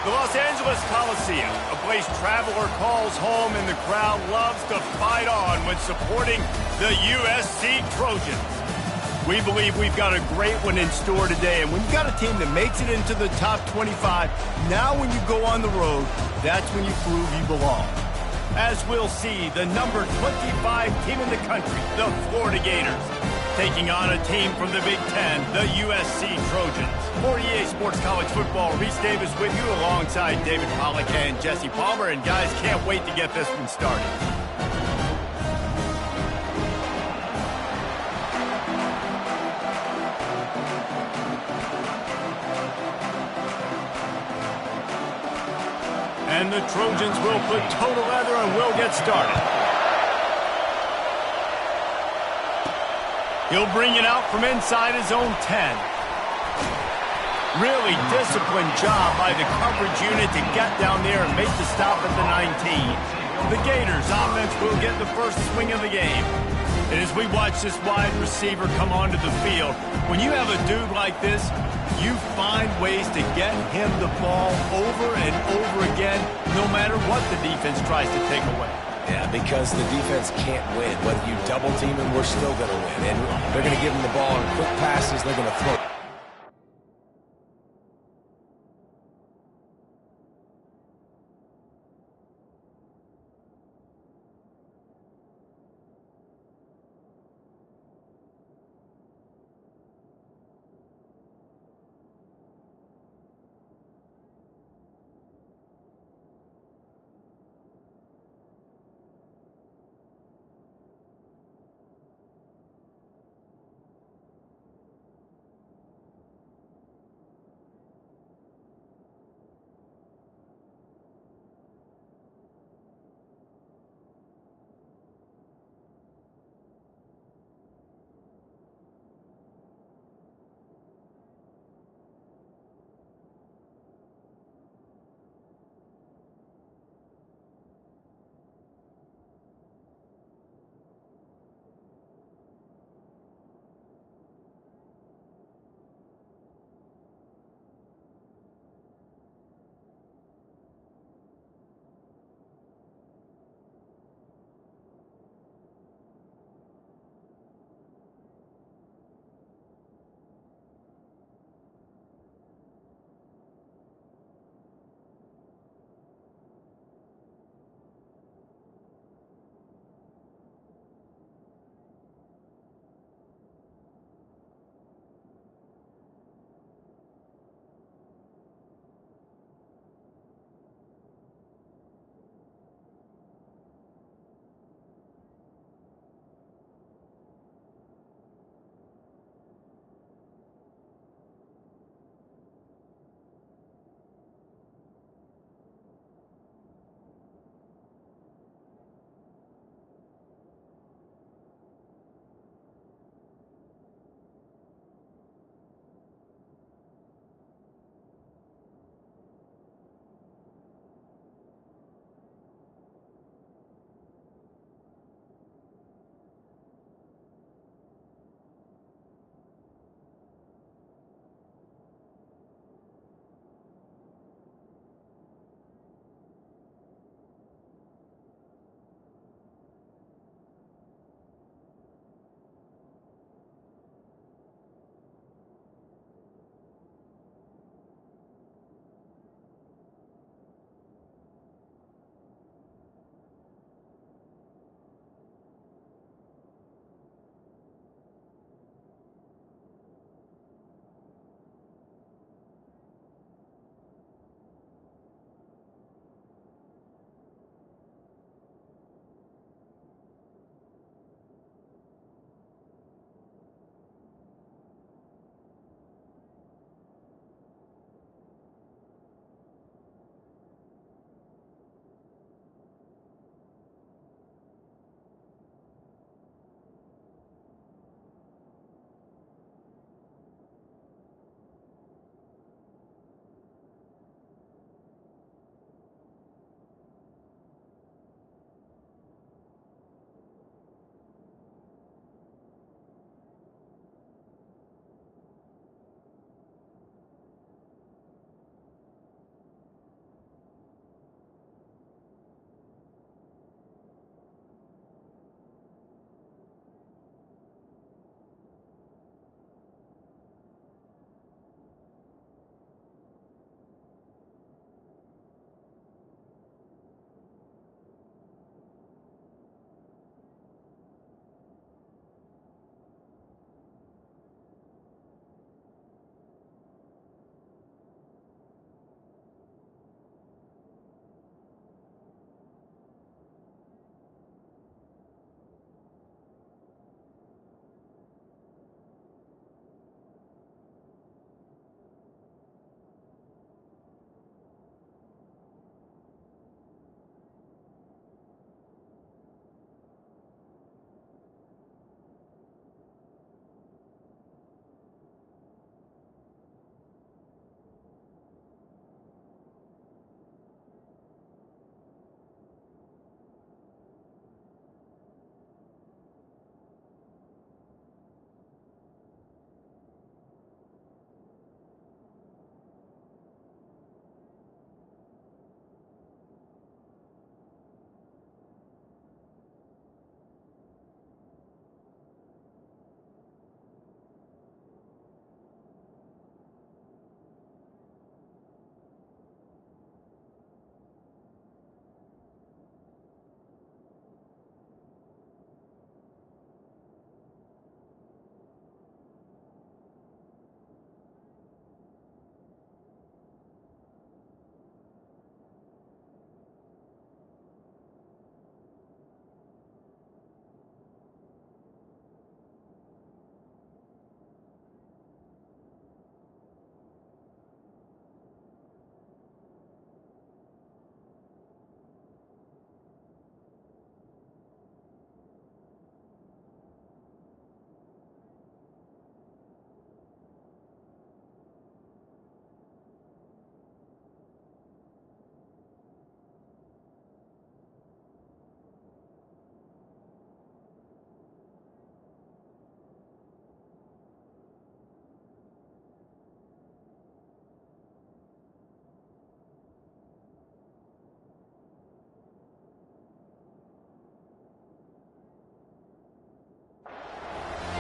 The Los Angeles Coliseum, a place traveler calls home and the crowd loves to fight on when supporting the USC Trojans. We believe we've got a great one in store today, and when you've got a team that makes it into the top 25, now when you go on the road, that's when you prove you belong. As we'll see, the number 25 team in the country, the Florida Gators, taking on a team from the Big Ten, the USC Trojans. For EA Sports College Football, Reese Davis with you alongside David Pollack and Jesse Palmer. And guys, can't wait to get this one started. And the Trojans will put total leather and will get started. He'll bring it out from inside his own 10. Really disciplined job by the coverage unit to get down there and make the stop at the 19. The Gators offense will get the first swing of the game. And as we watch this wide receiver come onto the field, when you have a dude like this, you find ways to get him the ball over and over again, no matter what the defense tries to take away. Yeah, because the defense can't win. Whether you double team him, we're still going to win. And they're going to give him the ball in quick passes. They're going to throw.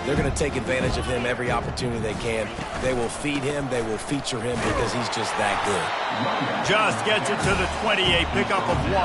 They're going to take advantage of him every opportunity they can. They will feed him. They will feature him because he's just that good. Just gets it to the 28, pickup of 1.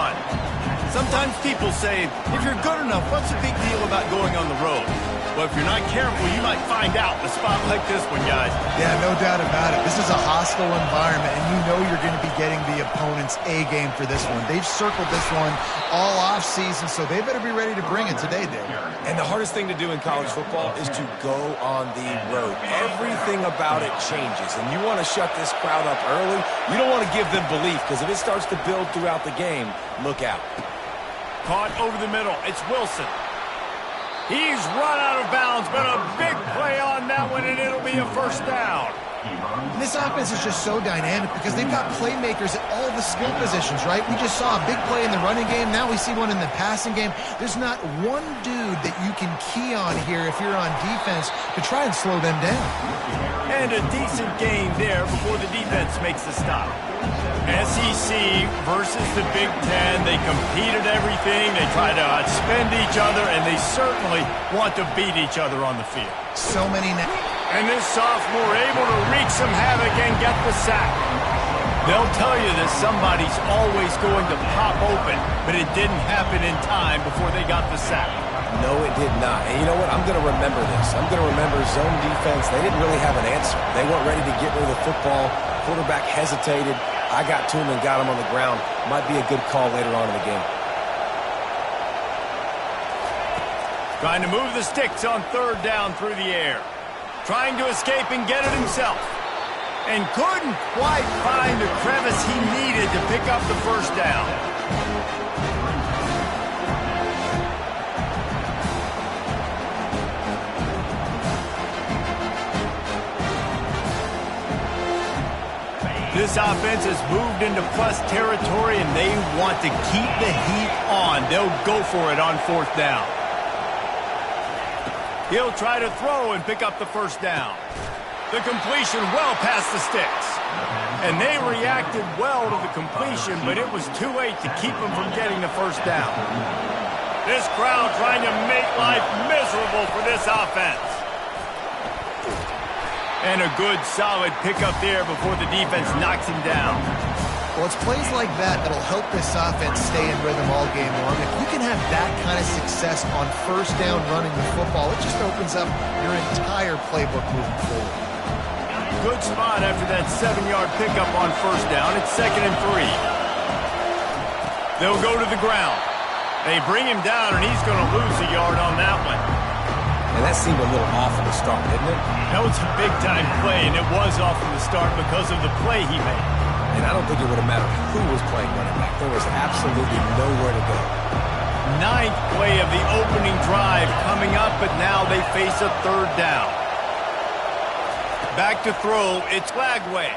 Sometimes people say, if you're good enough, what's the big deal about going on the road? Well, if you're not careful, you might find out in a spot like this one, guys. Yeah, no doubt about it. This is a hostile environment, and you know you're going to be getting the opponent's A game for this one. They've circled this one all off season, so they better be ready to bring it today, Dave. And the hardest thing to do in college football is to go on the road. Everything about it changes, and you want to shut this crowd up early. You don't want to give them belief, because if it starts to build throughout the game, look out. Caught over the middle. It's Wilson. He's run out of bounds, but a big play on that one, and it'll be a first down. And this offense is just so dynamic because they've got playmakers at all the skill positions, right? We just saw a big play in the running game. Now we see one in the passing game. There's not one dude that you can key on here if you're on defense to try and slow them down. And a decent gain there before the defense makes the stop. SEC versus the Big Ten. They compete at everything. They try to outspend each other, and they certainly want to beat each other on the field. So many. And this sophomore able to wreak some havoc and get the sack. They'll tell you that somebody's always going to pop open, but it didn't happen in time before they got the sack. No, it did not. And you know what? I'm going to remember this. I'm going to remember zone defense. They didn't really have an answer. They weren't ready to get rid of the football. Quarterback hesitated. I got to him and got him on the ground. Might be a good call later on in the game. Trying to move the sticks on third down through the air. Trying to escape and get it himself. And couldn't quite find the crevice he needed to pick up the first down. This offense has moved into plus territory, and they want to keep the heat on. They'll go for it on fourth down. He'll try to throw and pick up the first down. The completion well past the sticks. And they reacted well to the completion, but it was too late to keep them from getting the first down. This crowd trying to make life miserable for this offense. And a good, solid pickup there before the defense knocks him down. Well, it's plays like that that'll help this offense stay in rhythm all game long. If you can have that kind of success on first down running the football, it just opens up your entire playbook moving forward. Good spot after that 7-yard pickup on first down. It's 2nd and 3. They'll go to the ground. They bring him down, and he's going to lose a yard on that one. And that seemed a little off in the start, didn't it? That was a big-time play, and it was off in the start because of the play he made. And I don't think it would have mattered who was playing running back. There was absolutely nowhere to go. 9th play of the opening drive coming up, but now they face a third down. Back to throw, it's Lagway.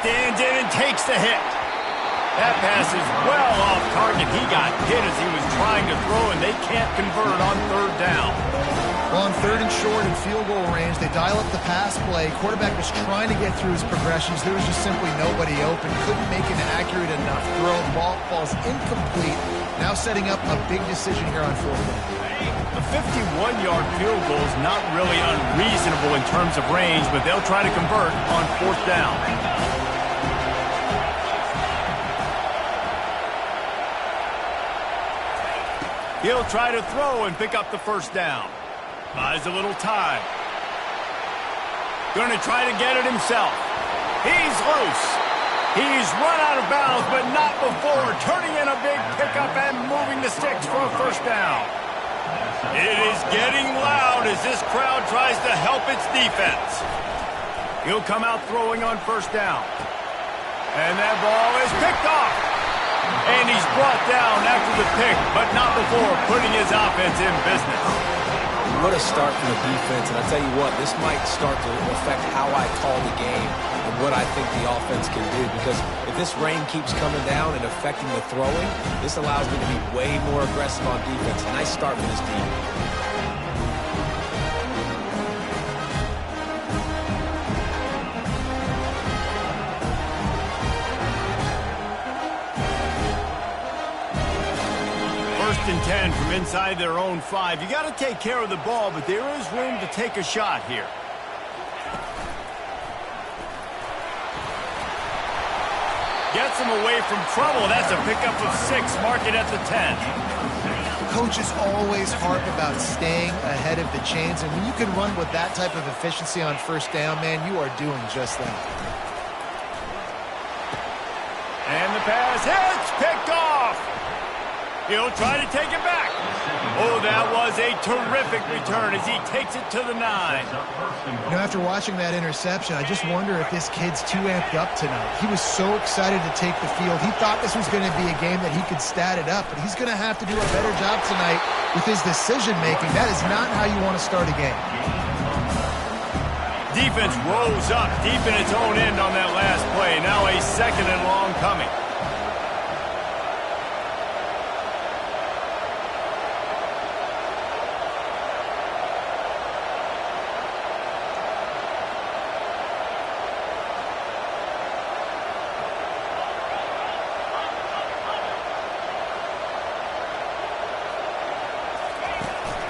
Stands in and takes the hit. That pass is well off target. He got hit as he was trying to throw, and they can't convert on third down. Well, on third and short and field goal range, they dial up the pass play. Quarterback was trying to get through his progressions. There was just simply nobody open. Couldn't make an accurate enough throw. Ball falls incomplete. Now setting up a big decision here on fourth down. A 51-yard field goal is not really unreasonable in terms of range, but they'll try to convert on fourth down. He'll try to throw and pick up the first down. Buys a little time. Going to try to get it himself. He's loose. He's run out of bounds, but not before turning in a big pickup and moving the sticks for a first down. It is getting loud as this crowd tries to help its defense. He'll come out throwing on first down. And that ball is picked off. And he's brought down after the pick, but not before putting his offense in business. What a start for the defense, and I tell you what, this might start to affect how I call the game and what I think the offense can do, because if this rain keeps coming down and affecting the throwing, this allows me to be way more aggressive on defense. Nice start for this team. First and 10 from inside their own 5. You got to take care of the ball, but there is room to take a shot here. Gets him away from trouble. That's a pickup of 6. Mark it at the 10. Coaches always harp about staying ahead of the chains, and when you can run with that type of efficiency on first down, man, you are doing just that. And the pass hits, picked off. He'll try to take it back. Oh, that was a terrific return as he takes it to the 9. You know, after watching that interception, I just wonder if this kid's too amped up tonight. He was so excited to take the field. He thought this was going to be a game that he could stat it up, but he's going to have to do a better job tonight with his decision-making. That is not how you want to start a game. Defense rolls up deep in its own end on that last play. Now a 2nd and long coming.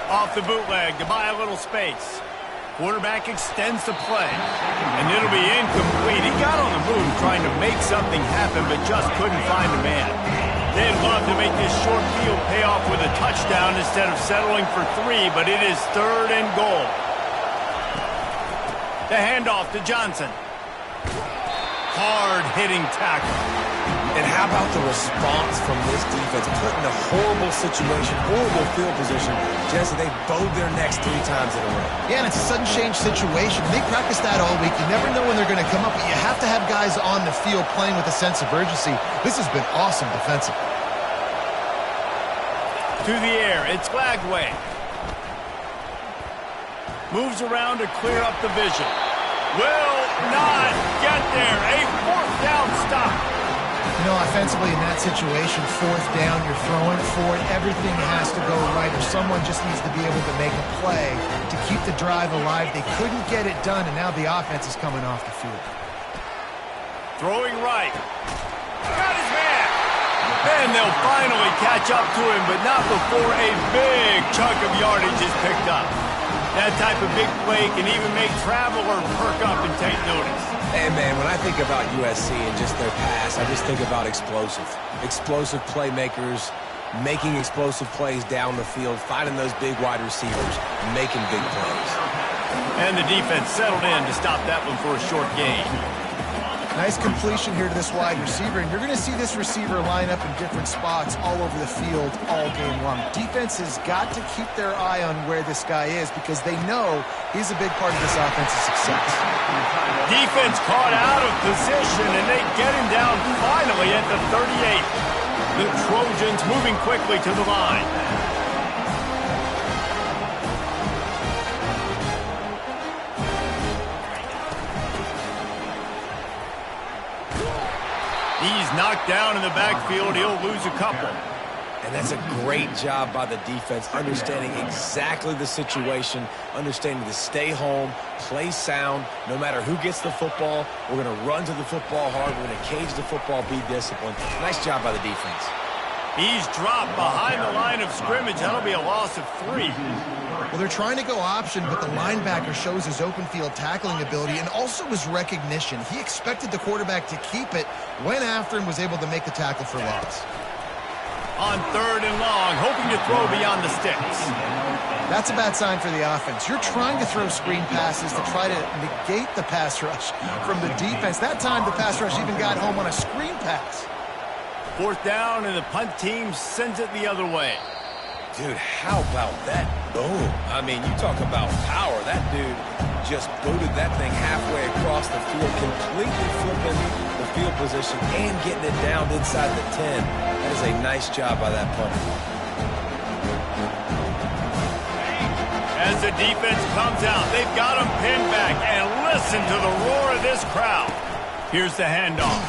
Off the bootleg to buy a little space. Quarterback extends the play, and it'll be incomplete. He got on the move trying to make something happen, but just couldn't find a man. They'd love to make this short field pay off with a touchdown instead of settling for 3, but it is 3rd and goal. The handoff to Johnson. Hard-hitting tackle. And how about the response from this defense? Put in a horrible situation, horrible field position. Jesse, they bowed their necks 3 times in a row. Yeah, and it's a sudden change situation. They practice that all week. You never know when they're going to come up, but you have to have guys on the field playing with a sense of urgency. This has been awesome defensively. To the air, it's Glagway. Moves around to clear up the vision. Will not get there. A 4th down stop. You know, offensively in that situation, 4th down, you're throwing for it. Everything has to go right, or someone just needs to be able to make a play to keep the drive alive. They couldn't get it done, and now the offense is coming off the field. Throwing right. Got his man. Then they'll finally catch up to him, but not before a big chunk of yardage is picked up. That type of big play can even make Traveler perk up and take notice. Hey, man, when I think about USC and just their pass, I just think about explosive. Explosive playmakers, making explosive plays down the field, finding those big wide receivers, making big plays. And the defense settled in to stop that one for a short gain. Nice completion here to this wide receiver, and you're going to see this receiver line up in different spots all over the field all game long. Defense has got to keep their eye on where this guy is because they know he's a big part of this offense's success. Defense caught out of position, and they get him down finally at the 38. The Trojans moving quickly to the line. He's knocked down in the backfield. He'll lose a couple. And that's a great job by the defense, understanding exactly the situation, understanding to stay home, play sound. No matter who gets the football, we're going to run to the football hard. We're going to cage the football, be disciplined. Nice job by the defense. He's dropped behind the line of scrimmage. That'll be a loss of 3. Well, they're trying to go option, but the linebacker shows his open field tackling ability and also his recognition. He expected the quarterback to keep it, went after him, was able to make the tackle for loss. On 3rd and long, hoping to throw beyond the sticks. That's a bad sign for the offense. You're trying to throw screen passes to try to negate the pass rush from the defense. That time, the pass rush even got home on a screen pass. 4th down, and the punt team sends it the other way. Dude, how about that boom? I mean, you talk about power. That dude just booted that thing halfway across the field, completely flipping the field position and getting it down inside the 10. That is a nice job by that punter. As the defense comes out, they've got him pinned back, and listen to the roar of this crowd. Here's the handoff.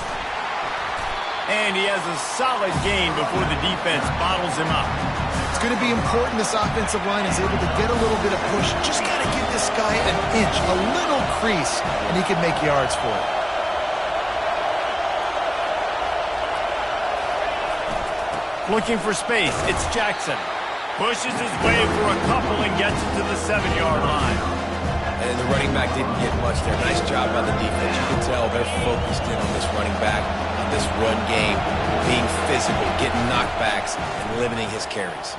And he has a solid gain before the defense bottles him up. It's going to be important this offensive line is able to get a little bit of push. Just got to give this guy an inch, a little crease, and he can make yards for it. Looking for space, it's Jackson. Pushes his way for a couple and gets it to the 7-yard line. And the running back didn't get much there. Nice job by the defense. You can tell they're focused in on this running back, on this run game, being physical, getting knockbacks, and limiting his carries.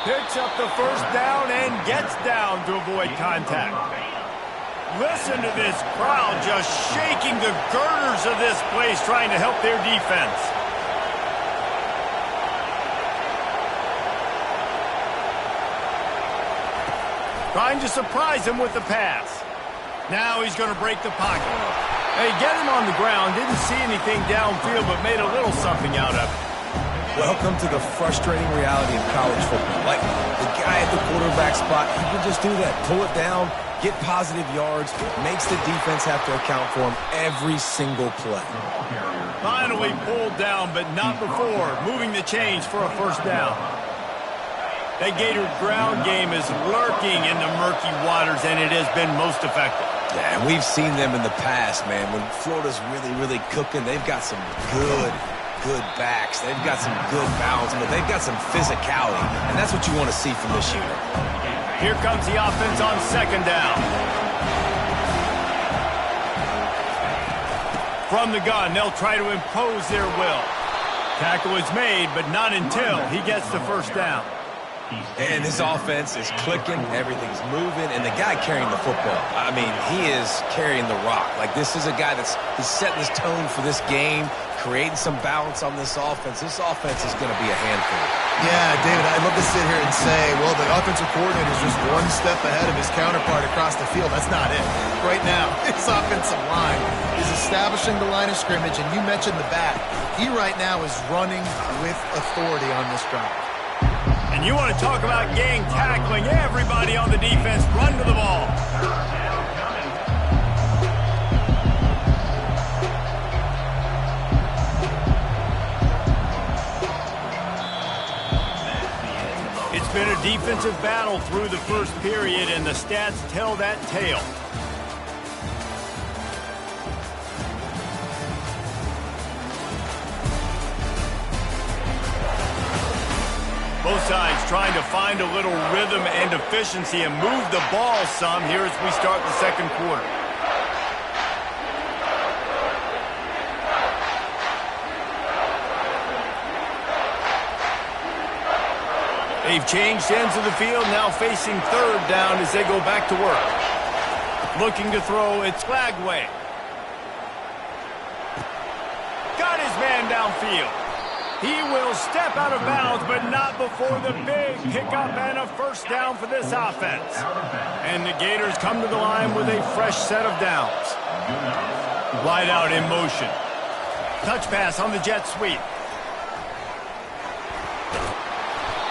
Picks up the first down and gets down to avoid contact. Listen to this crowd just shaking the girders of this place, trying to help their defense. Trying to surprise him with the pass. Now he's going to break the pocket. They get him on the ground, didn't see anything downfield, but made a little something out of it. Welcome to the frustrating reality of college football. Like, the guy at the quarterback spot, he can just do that. Pull it down, get positive yards, makes the defense have to account for him every single play. Finally pulled down, but not before. Moving the chains for a first down. That Gator ground game is lurking in the murky waters, and it has been most effective. Yeah, and we've seen them in the past, man. When Florida's really, really cooking, they've got some good backs. They've got some good balance, but they've got some physicality, and that's what you want to see from this unit. Here comes the offense on second down. From the gun, they'll try to impose their will. Tackle is made, but not until he gets the first down. And this offense is clicking, everything's moving, and the guy carrying the football, I mean, he is carrying the rock. Like, this is a guy he's setting his tone for this game, creating some balance on this offense. This offense is going to be a handful. Yeah, David, I'd love to sit here and say, well, the offensive coordinator is just one step ahead of his counterpart across the field. That's not it. Right now, his offensive line is establishing the line of scrimmage, and you mentioned the back. He right now is running with authority on this drive. And you want to talk about gang tackling, everybody on the defense run to the ball. It's been a defensive battle through the first period, and the stats tell that tale. Both sides trying to find a little rhythm and efficiency and move the ball some here as we start the second quarter. They've changed ends of the field, now facing third down as they go back to work. Looking to throw, it's Flagway. Got his man downfield. He will step out of bounds, but not before the big pickup and a first down for this offense. And the Gators come to the line with a fresh set of downs. Wide out in motion. Touch pass on the jet sweep.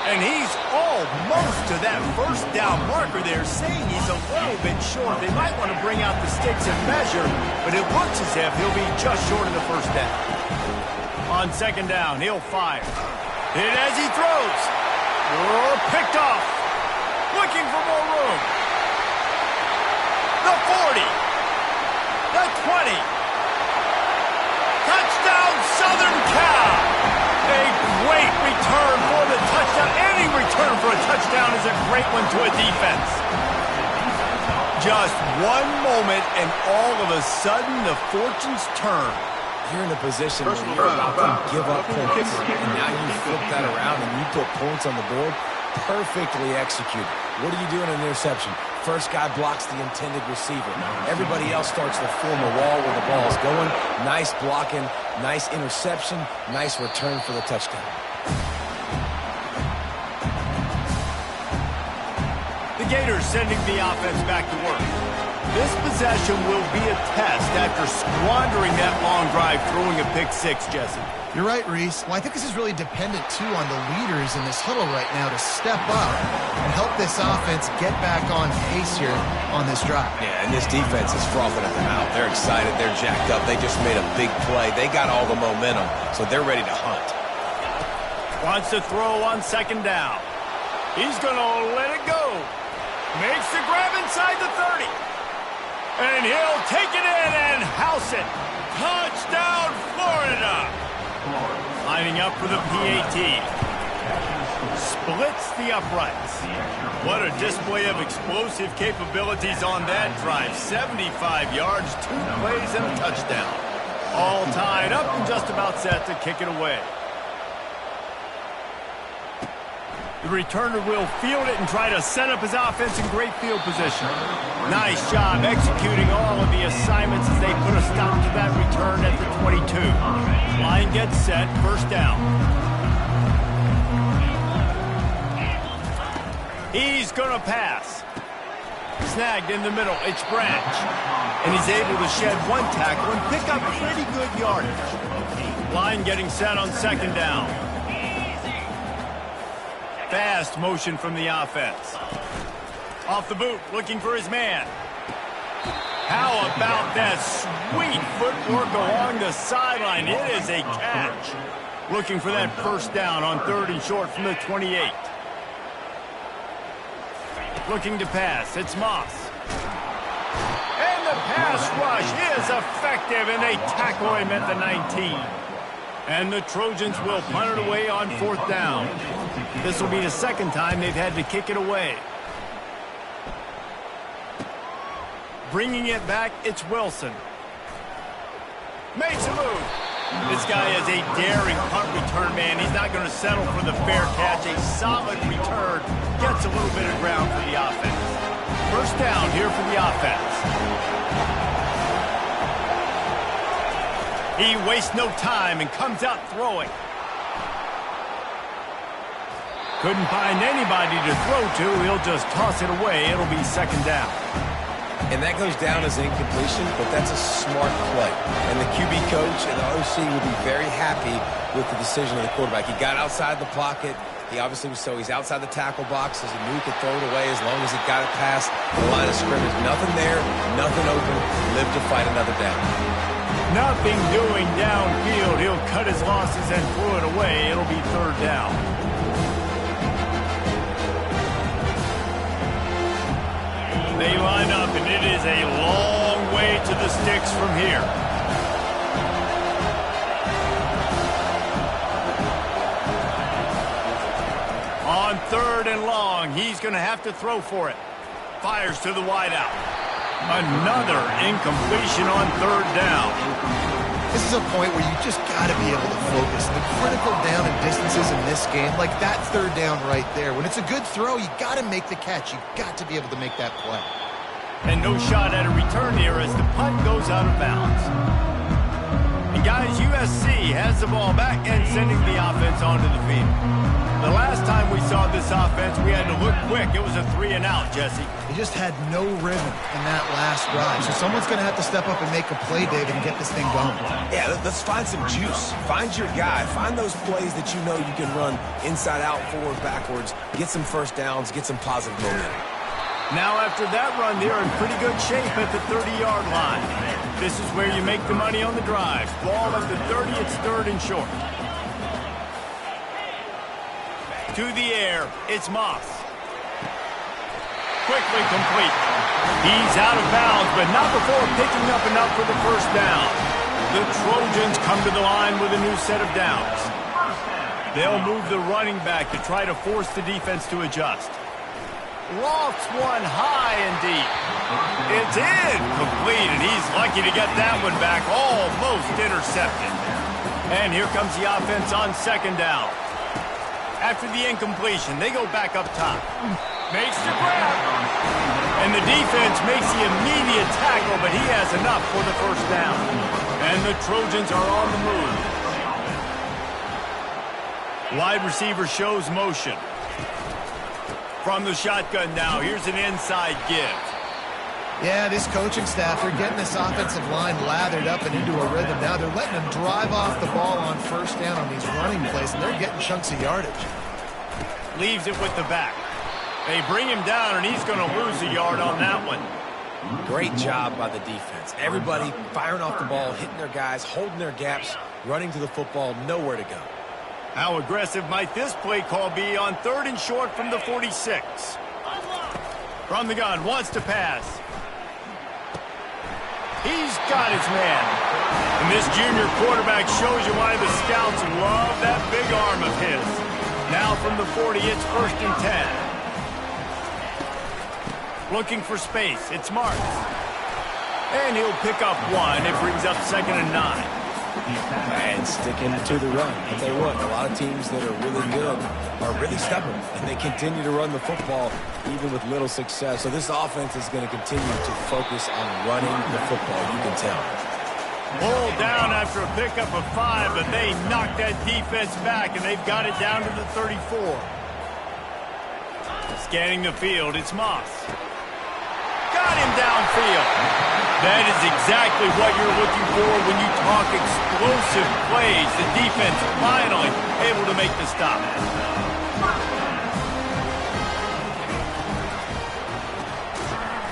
And he's almost to that first down marker there, saying he's a little bit short. They might want to bring out the sticks and measure, but it looks as if he'll be just short of the first down. On second down, he'll fire. Hit as he throws. Picked off. Looking for more room. The 40. The 20. Touchdown, Southern Cal. A great return for the touchdown. Any return for a touchdown is a great one to a defense. Just one moment, and all of a sudden, the fortunes turn. You're in a position where you're about to give up points, and now you flip that around and you put points on the board. Perfectly executed. What do you do in an interception? First guy blocks the intended receiver. Everybody else starts to form a wall where the ball's going. Nice blocking, nice interception, nice return for the touchdown. The Gators sending the offense back to work. This possession will be a test after squandering that long drive, throwing a pick six, Jesse. You're right, Reese. Well, I think this is really dependent, too, on the leaders in this huddle right now to step up and help this offense get back on pace here on this drive. Yeah, and this defense is frothing at the mouth. They're excited. They're jacked up. They just made a big play. They got all the momentum, so they're ready to hunt. Wants to throw on second down. He's going to let it go. Makes the grab inside the 30. And he'll take it in and house it. Touchdown, Florida. Lining up for the PAT. Splits the uprights. What a display of explosive capabilities on that drive. 75 yards, 2 plays, and a touchdown. All tied up and just about set to kick it away. The returner will field it and try to set up his offense in great field position. Nice job executing all of the assignments as they put a stop to that return at the 22. Line gets set, first down. He's going to pass. Snagged in the middle, it's Branch. And he's able to shed 1 tackle and pick up pretty good yardage. Line getting set on second down. Fast motion from the offense. Off the boot, looking for his man. How about that sweet footwork along the sideline? It is a catch. Looking for that first down on 3rd and short from the 28. Looking to pass, it's Moss. And the pass rush is effective, and they tackle him at the 19. And the Trojans will punt it away on 4th down. This will be the 2nd time they've had to kick it away. Bringing it back, it's Wilson. Makes a move. This guy is a daring punt return man. He's not going to settle for the fair catch. A solid return. Gets a little bit of ground for the offense. First down here for the offense. He wastes no time and comes out throwing. Couldn't find anybody to throw to. He'll just toss it away. It'll be 2nd down. And that goes down as incompletion, but that's a smart play. And the QB coach and the OC will be very happy with the decision of the quarterback. He got outside the pocket. He obviously was he's outside the tackle box as he knew he could throw it away as long as he got it past the line of scrimmage. Nothing there, nothing open. Live to fight another down. Nothing doing downfield. He'll cut his losses and throw it away. It'll be 3rd down. They line up, and it is a long way to the sticks from here. On 3rd and long, he's going to have to throw for it. Fires to the wideout. Another incompletion on 3rd down. This is a point where you just got to be able to focus. The critical down and distances in this game, like that 3rd down right there. When it's a good throw, you got to make the catch. You got to be able to make that play. And no shot at a return here as the punt goes out of bounds. And guys, USC has the ball back and sending the offense onto the field. The last time we saw this offense, we had to look quick. It was a 3-and-out, Jesse. He just had no rhythm in that last drive. So someone's going to have to step up and make a play, David, and get this thing going. Yeah, let's find some juice. Find your guy. Find those plays that you know you can run inside out, forward, backwards. Get some first downs. Get some positive momentum. Now after that run, they're in pretty good shape at the 30-yard line. This is where you make the money on the drive. Ball at the 30, it's 3rd and short. To the air, it's Moss. Quickly complete. He's out of bounds, but not before picking up enough for the first down. The Trojans come to the line with a new set of downs. They'll move the running back to try to force the defense to adjust. Lofts one high and deep. It's incomplete, and he's lucky to get that one back. Almost intercepted. And here comes the offense on 2nd down. After the incompletion, they go back up top. Makes the grab. And the defense makes the immediate tackle, but he has enough for the first down. And the Trojans are on the move. Wide receiver shows motion. From the shotgun now, here's an inside give. Yeah, this coaching staff, they're getting this offensive line lathered up and into a rhythm. Now they're letting them drive off the ball on first down on these running plays, and they're getting chunks of yardage. Leaves it with the back. They bring him down, and he's going to lose a yard on that one. Great job by the defense. Everybody firing off the ball, hitting their guys, holding their gaps, running to the football, nowhere to go. How aggressive might this play call be on 3rd and short from the 46? From the gun, wants to pass. He's got his man. And this junior quarterback shows you why the scouts love that big arm of his. Now from the 40, it's 1st and 10. Looking for space. It's Marks. And he'll pick up 1. It brings up 2nd and 9. And sticking to the run. I'll tell you what, a lot of teams that are really good are really stubborn, and they continue to run the football even with little success. So this offense is going to continue to focus on running the football, you can tell. Pulled down after a pickup of 5, but they knocked that defense back, and they've got it down to the 34. Scanning the field, it's Moss. Got him downfield. That is exactly what you're looking for when you talk explosive plays. The defense finally able to make the stop.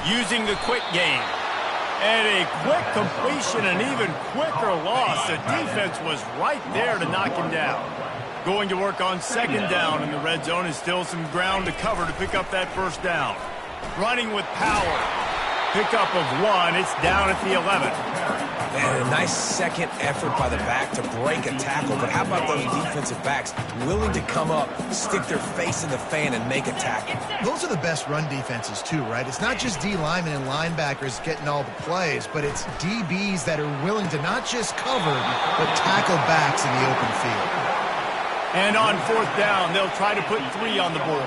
Using the quick game. And a quick completion, an even quicker loss. The defense was right there to knock him down. Going to work on 2nd down in the red zone is still some ground to cover to pick up that 1st down. Running with power. Pickup of 1. It's down at the 11. And a nice second effort by the back to break a tackle. But how about those defensive backs willing to come up, stick their face in the fan, and make a tackle? Those are the best run defenses, too, right? It's not just D linemen and linebackers getting all the plays, but it's DBs that are willing to not just cover, but tackle backs in the open field. And on 4th down, they'll try to put 3 on the board.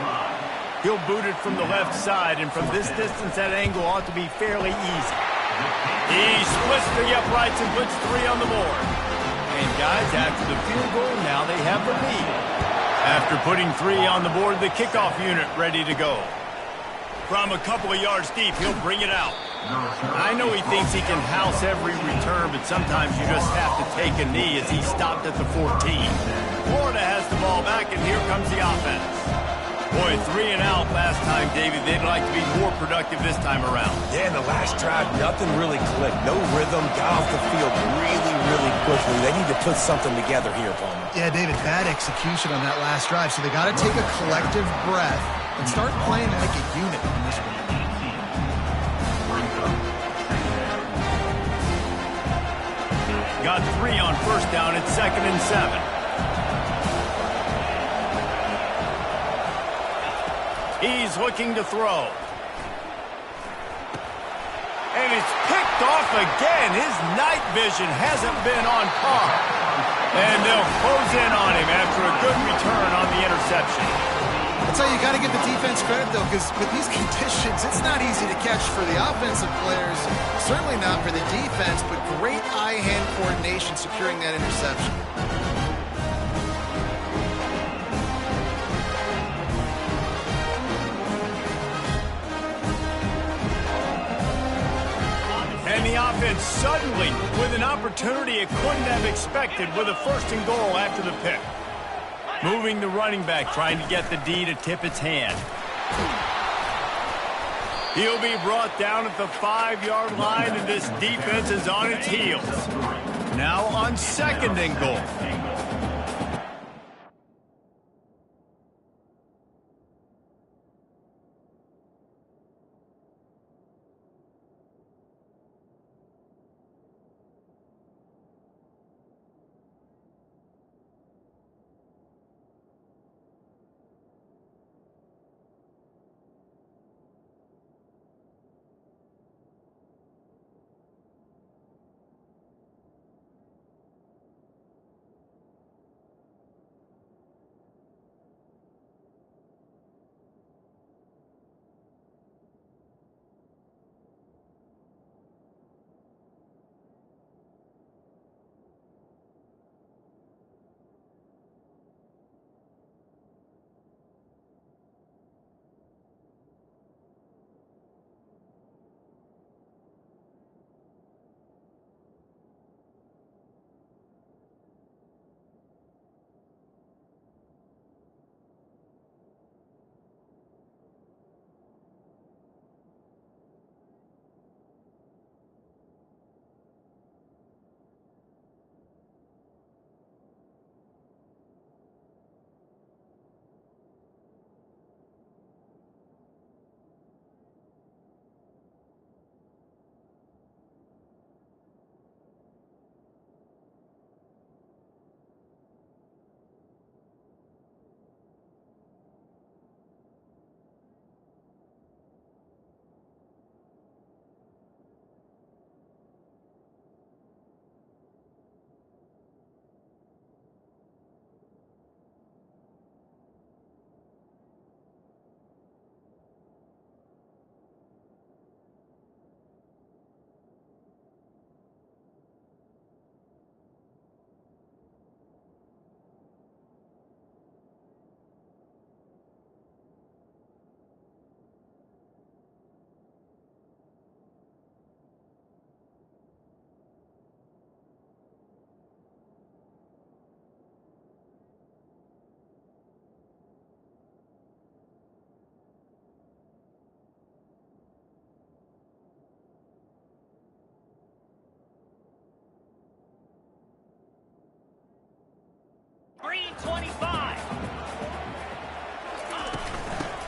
He'll boot it from the left side, and from this distance, that angle ought to be fairly easy. He splits the uprights and puts 3 on the board. And guys, after the field goal, now they have the lead. After putting 3 on the board, the kickoff unit ready to go. From a couple of yards deep, he'll bring it out. I know he thinks he can house every return, but sometimes you just have to take a knee as he stopped at the 14. Florida has the ball back, and here comes the offense. Boy, 3 and out last time, David. They'd like to be more productive this time around. Yeah, in the last drive, nothing really clicked. No rhythm, got off the field really quickly. They need to put something together here, Palmer. Yeah, David, bad execution on that last drive. So they got to take a collective breath and start playing like a unit in this one. Got 3 on 1st down. It's 2nd and 7. He's looking to throw. And it's picked off again. His night vision hasn't been on par. And they'll close in on him after a good return on the interception. That's how you got to give the defense credit, though, because with these conditions, it's not easy to catch for the offensive players. Certainly not for the defense, but great eye-hand coordination securing that interception. And the offense suddenly with an opportunity it couldn't have expected with a 1st and goal after the pick. Moving the running back, trying to get the D to tip its hand. He'll be brought down at the 5-yard line, and this defense is on its heels. Now on 2nd and goal.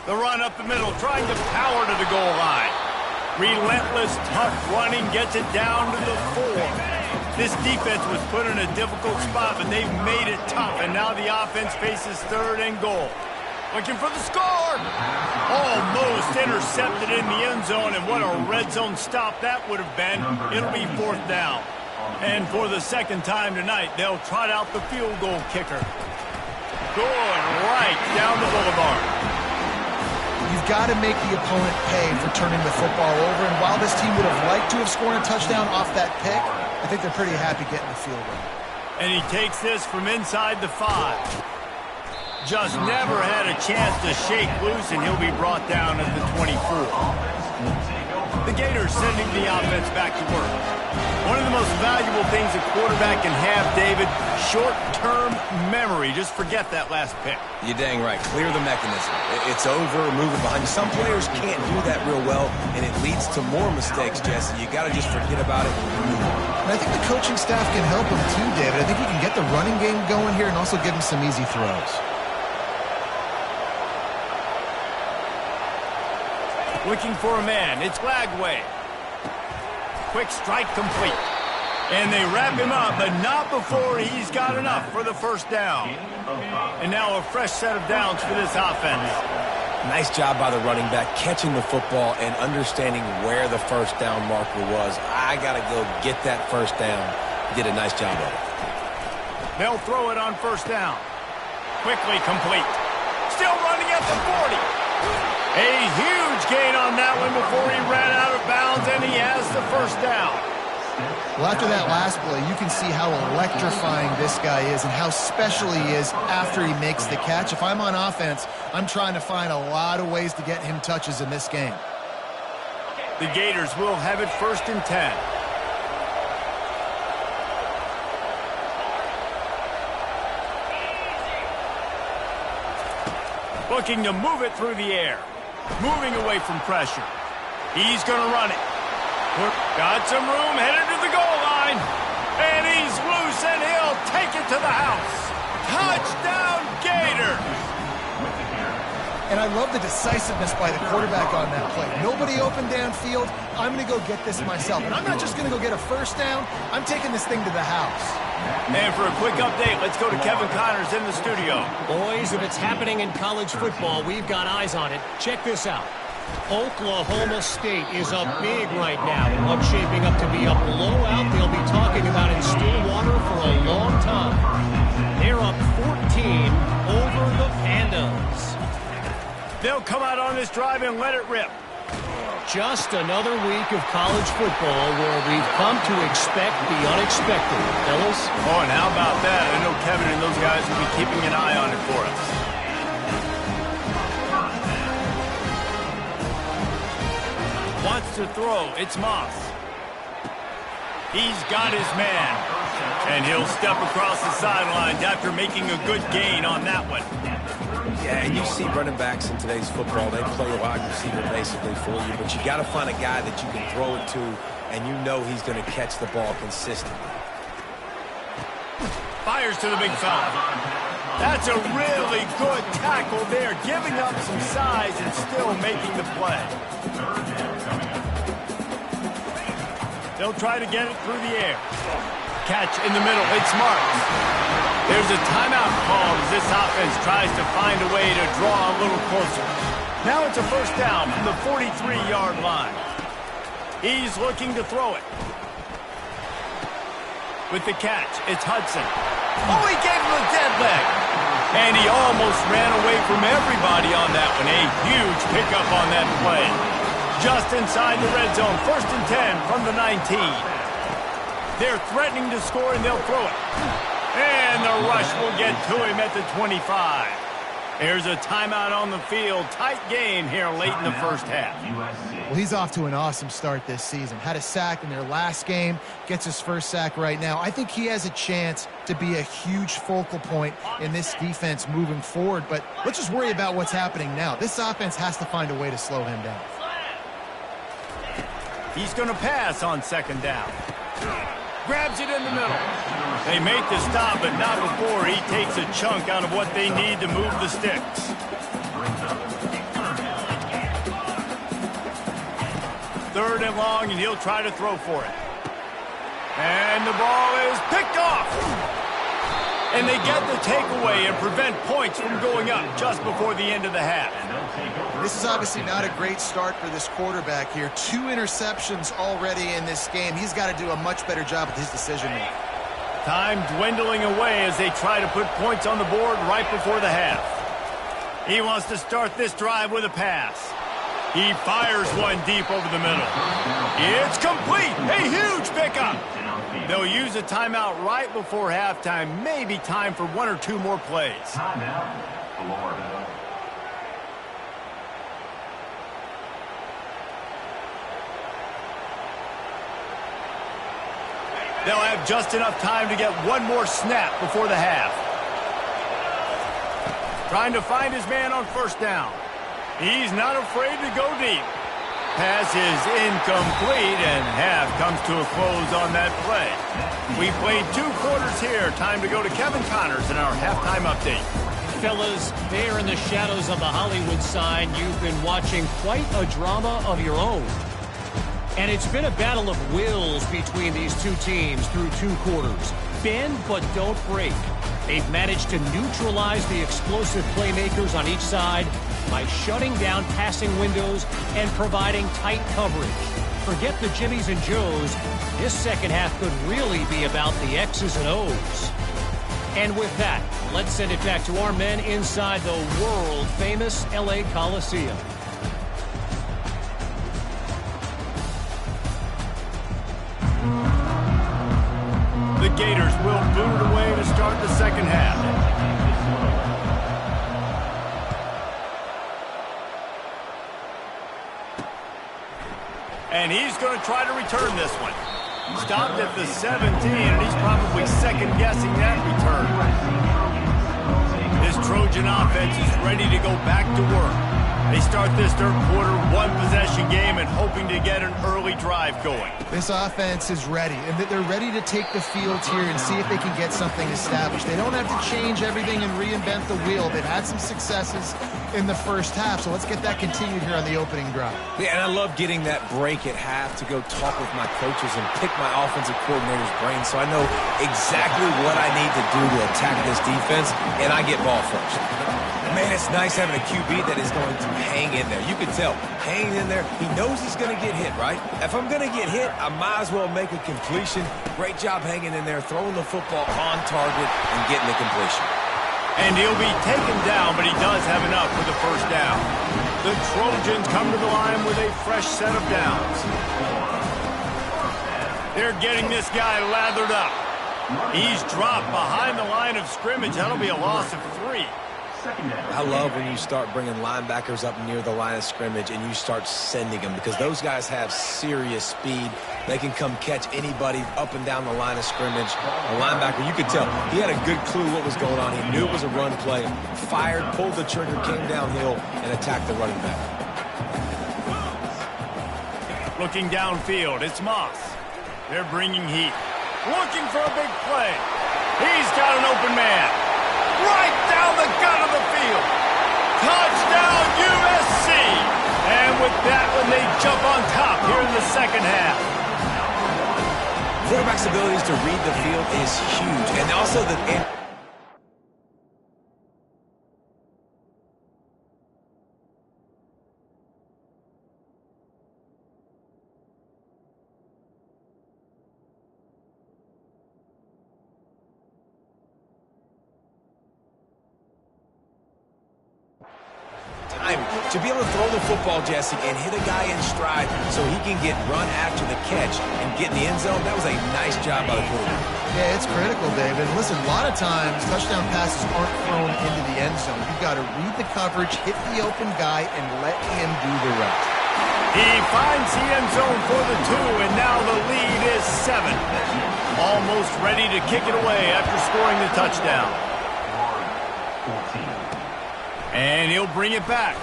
The run up the middle, trying to power to the goal line. Relentless, tough running gets it down to the 4. This defense was put in a difficult spot, but they've made it tough, and now the offense faces 3rd and goal. Looking for the score! Almost intercepted in the end zone, and what a red zone stop that would have been. It'll be 4th down. And for the 2nd time tonight, they'll trot out the field goal kicker. Good right down the boulevard. You've got to make the opponent pay for turning the football over, and while this team would have liked to have scored a touchdown off that pick, I think they're pretty happy getting the field goal. And he takes this from inside the 5. Just never had a chance to shake loose, and he'll be brought down at the 24. The Gators sending the offense back to work. One of the most valuable things a quarterback can have, David, short-term memory. Just forget that last pick. You're dang right. Clear the mechanism. It's over, move it behind you. Some players can't do that real well, and it leads to more mistakes, Jesse. You got to just forget about it and move on. And I think the coaching staff can help him too, David. I think you can get the running game going here and also give him some easy throws. Looking for a man. It's Lagway. Quick strike complete. And they wrap him up, but not before he's got enough for the 1st down. And now a fresh set of downs for this offense. Nice job by the running back, catching the football and understanding where the 1st down marker was. I got to go get that 1st down. He did a nice job of it. They'll throw it on 1st down. Quickly complete. Still running at the 40. A huge gain on that one before he ran out of bounds, and he has the 1st down. Well, after that last play, you can see how electrifying this guy is and how special he is after he makes the catch. If I'm on offense, I'm trying to find a lot of ways to get him touches in this game. The Gators will have it 1st and 10. Looking to move it through the air. Moving away from pressure. He's going to run it. Got some room, headed to the goal line. And he's loose, and he'll take it to the house. Touchdown, Gators! And I love the decisiveness by the quarterback on that play. Nobody open downfield. I'm going to go get this myself. And I'm not just going to go get a 1st down. I'm taking this thing to the house. And for a quick update, let's go to Kevin Connors in the studio. Boys, if it's happening in college football, we've got eyes on it. Check this out. Oklahoma State is up big right now. What's shaping up to be a blowout they'll be talking about in Stillwater for a long time. They're up 14 over the Pandas. They'll come out on this drive and let it rip. Just another week of college football where we've come to expect the unexpected, fellas. Oh, and how about that? I know Kevin and those guys will be keeping an eye on it for us. Wants to throw. It's Moss. He's got his man. And he'll step across the sidelines after making a good gain on that one. Yeah, and you see running backs in today's football, they play a wide receiver basically for you, but you got to find a guy that you can throw it to, and you know he's going to catch the ball consistently. Fires to the big fella. That's a really good tackle there, giving up some size and still making the play. They'll try to get it through the air. Catch in the middle. It's marked. There's a timeout called as this offense tries to find a way to draw a little closer. Now it's a 1st down from the 43-yard line. He's looking to throw it. With the catch, it's Hudson. Oh, he gave him a dead leg. And he almost ran away from everybody on that one. A huge pickup on that play. Just inside the red zone, 1st and 10 from the 19. They're threatening to score, and they'll throw it. And the rush will get to him at the 25. There's a timeout on the field. Tight game here late in the 1st half. Well, he's off to an awesome start this season. Had a sack in their last game. Gets his 1st sack right now. I think he has a chance to be a huge focal point in this defense moving forward. But let's just worry about what's happening now. This offense has to find a way to slow him down. He's going to pass on 2nd down. Grabs it in the middle. They make the stop, but not before he takes a chunk out of what they need to move the sticks. 3rd and long, and he'll try to throw for it. And the ball is picked off. And they get the takeaway and prevent points from going up just before the end of the half. This is obviously not a great start for this quarterback here. 2 interceptions already in this game. He's got to do a much better job with his decision-making. Time dwindling away as they try to put points on the board right before the half. He wants to start this drive with a pass. He fires one deep over the middle. It's complete. A huge pickup. They'll use a timeout right before halftime. Maybe time for 1 or 2 more plays. They'll have just enough time to get 1 more snap before the half. Trying to find his man on 1st down. He's not afraid to go deep. Pass is incomplete, and half comes to a close on that play. We played 2 quarters here. Time to go to Kevin Connors in our halftime update. Fellas, there in the shadows of the Hollywood sign, you've been watching quite a drama of your own. And it's been a battle of wills between these 2 teams through 2 quarters. Bend but don't break. They've managed to neutralize the explosive playmakers on each side by shutting down passing windows and providing tight coverage. Forget the Jimmies and Joes. This second half could really be about the X's and O's. And with that, let's send it back to our men inside the world-famous LA Coliseum. The Gators will boot it away to start the second half. And he's going to try to return this one. Stopped at the 17, and he's probably second-guessing that return. This Trojan offense is ready to go back to work. They start this 3rd quarter 1-possession game and hoping to get an early drive going. This offense is ready, and they're ready to take the field here and see if they can get something established. They don't have to change everything and reinvent the wheel. They've had some successes in the first half, so let's get that continued here on the opening drive. Yeah, and I love getting that break at half to go talk with my coaches and pick my offensive coordinator's brain so I know exactly what I need to do to attack this defense, and I get ball first. Man, it's nice having a QB that is going to hang in there. You can tell, hanging in there, he knows he's going to get hit, right? If I'm going to get hit, I might as well make a completion. Great job hanging in there, throwing the football on target and getting the completion. And he'll be taken down, but he does have enough for the 1st down. The Trojans come to the line with a fresh set of downs. They're getting this guy lathered up. He's dropped behind the line of scrimmage. That'll be a loss of 3. I love when you start bringing linebackers up near the line of scrimmage and you start sending them because those guys have serious speed. They can come catch anybody up and down the line of scrimmage. A linebacker, you could tell, he had a good clue what was going on. He knew it was a run play, fired, pulled the trigger, came downhill, and attacked the running back. Looking downfield, it's Moss. They're bringing heat. Looking for a big play. He's got an open man. Right down the gut of the field. Touchdown, USC. And with that one, they jump on top here in the second half. Quarterback's abilities to read the field is huge. And also the... to be able to throw the football, Jesse, and hit a guy in stride so he can get run after the catch and get in the end zone, that was a nice job by the quarterback. Yeah, it's critical, David. Listen, a lot of times touchdown passes aren't thrown into the end zone. You've got to read the coverage, hit the open guy, and let him do the rest. He finds the end zone for the 2, and now the lead is 7. Almost ready to kick it away after scoring the touchdown. And he'll bring it back.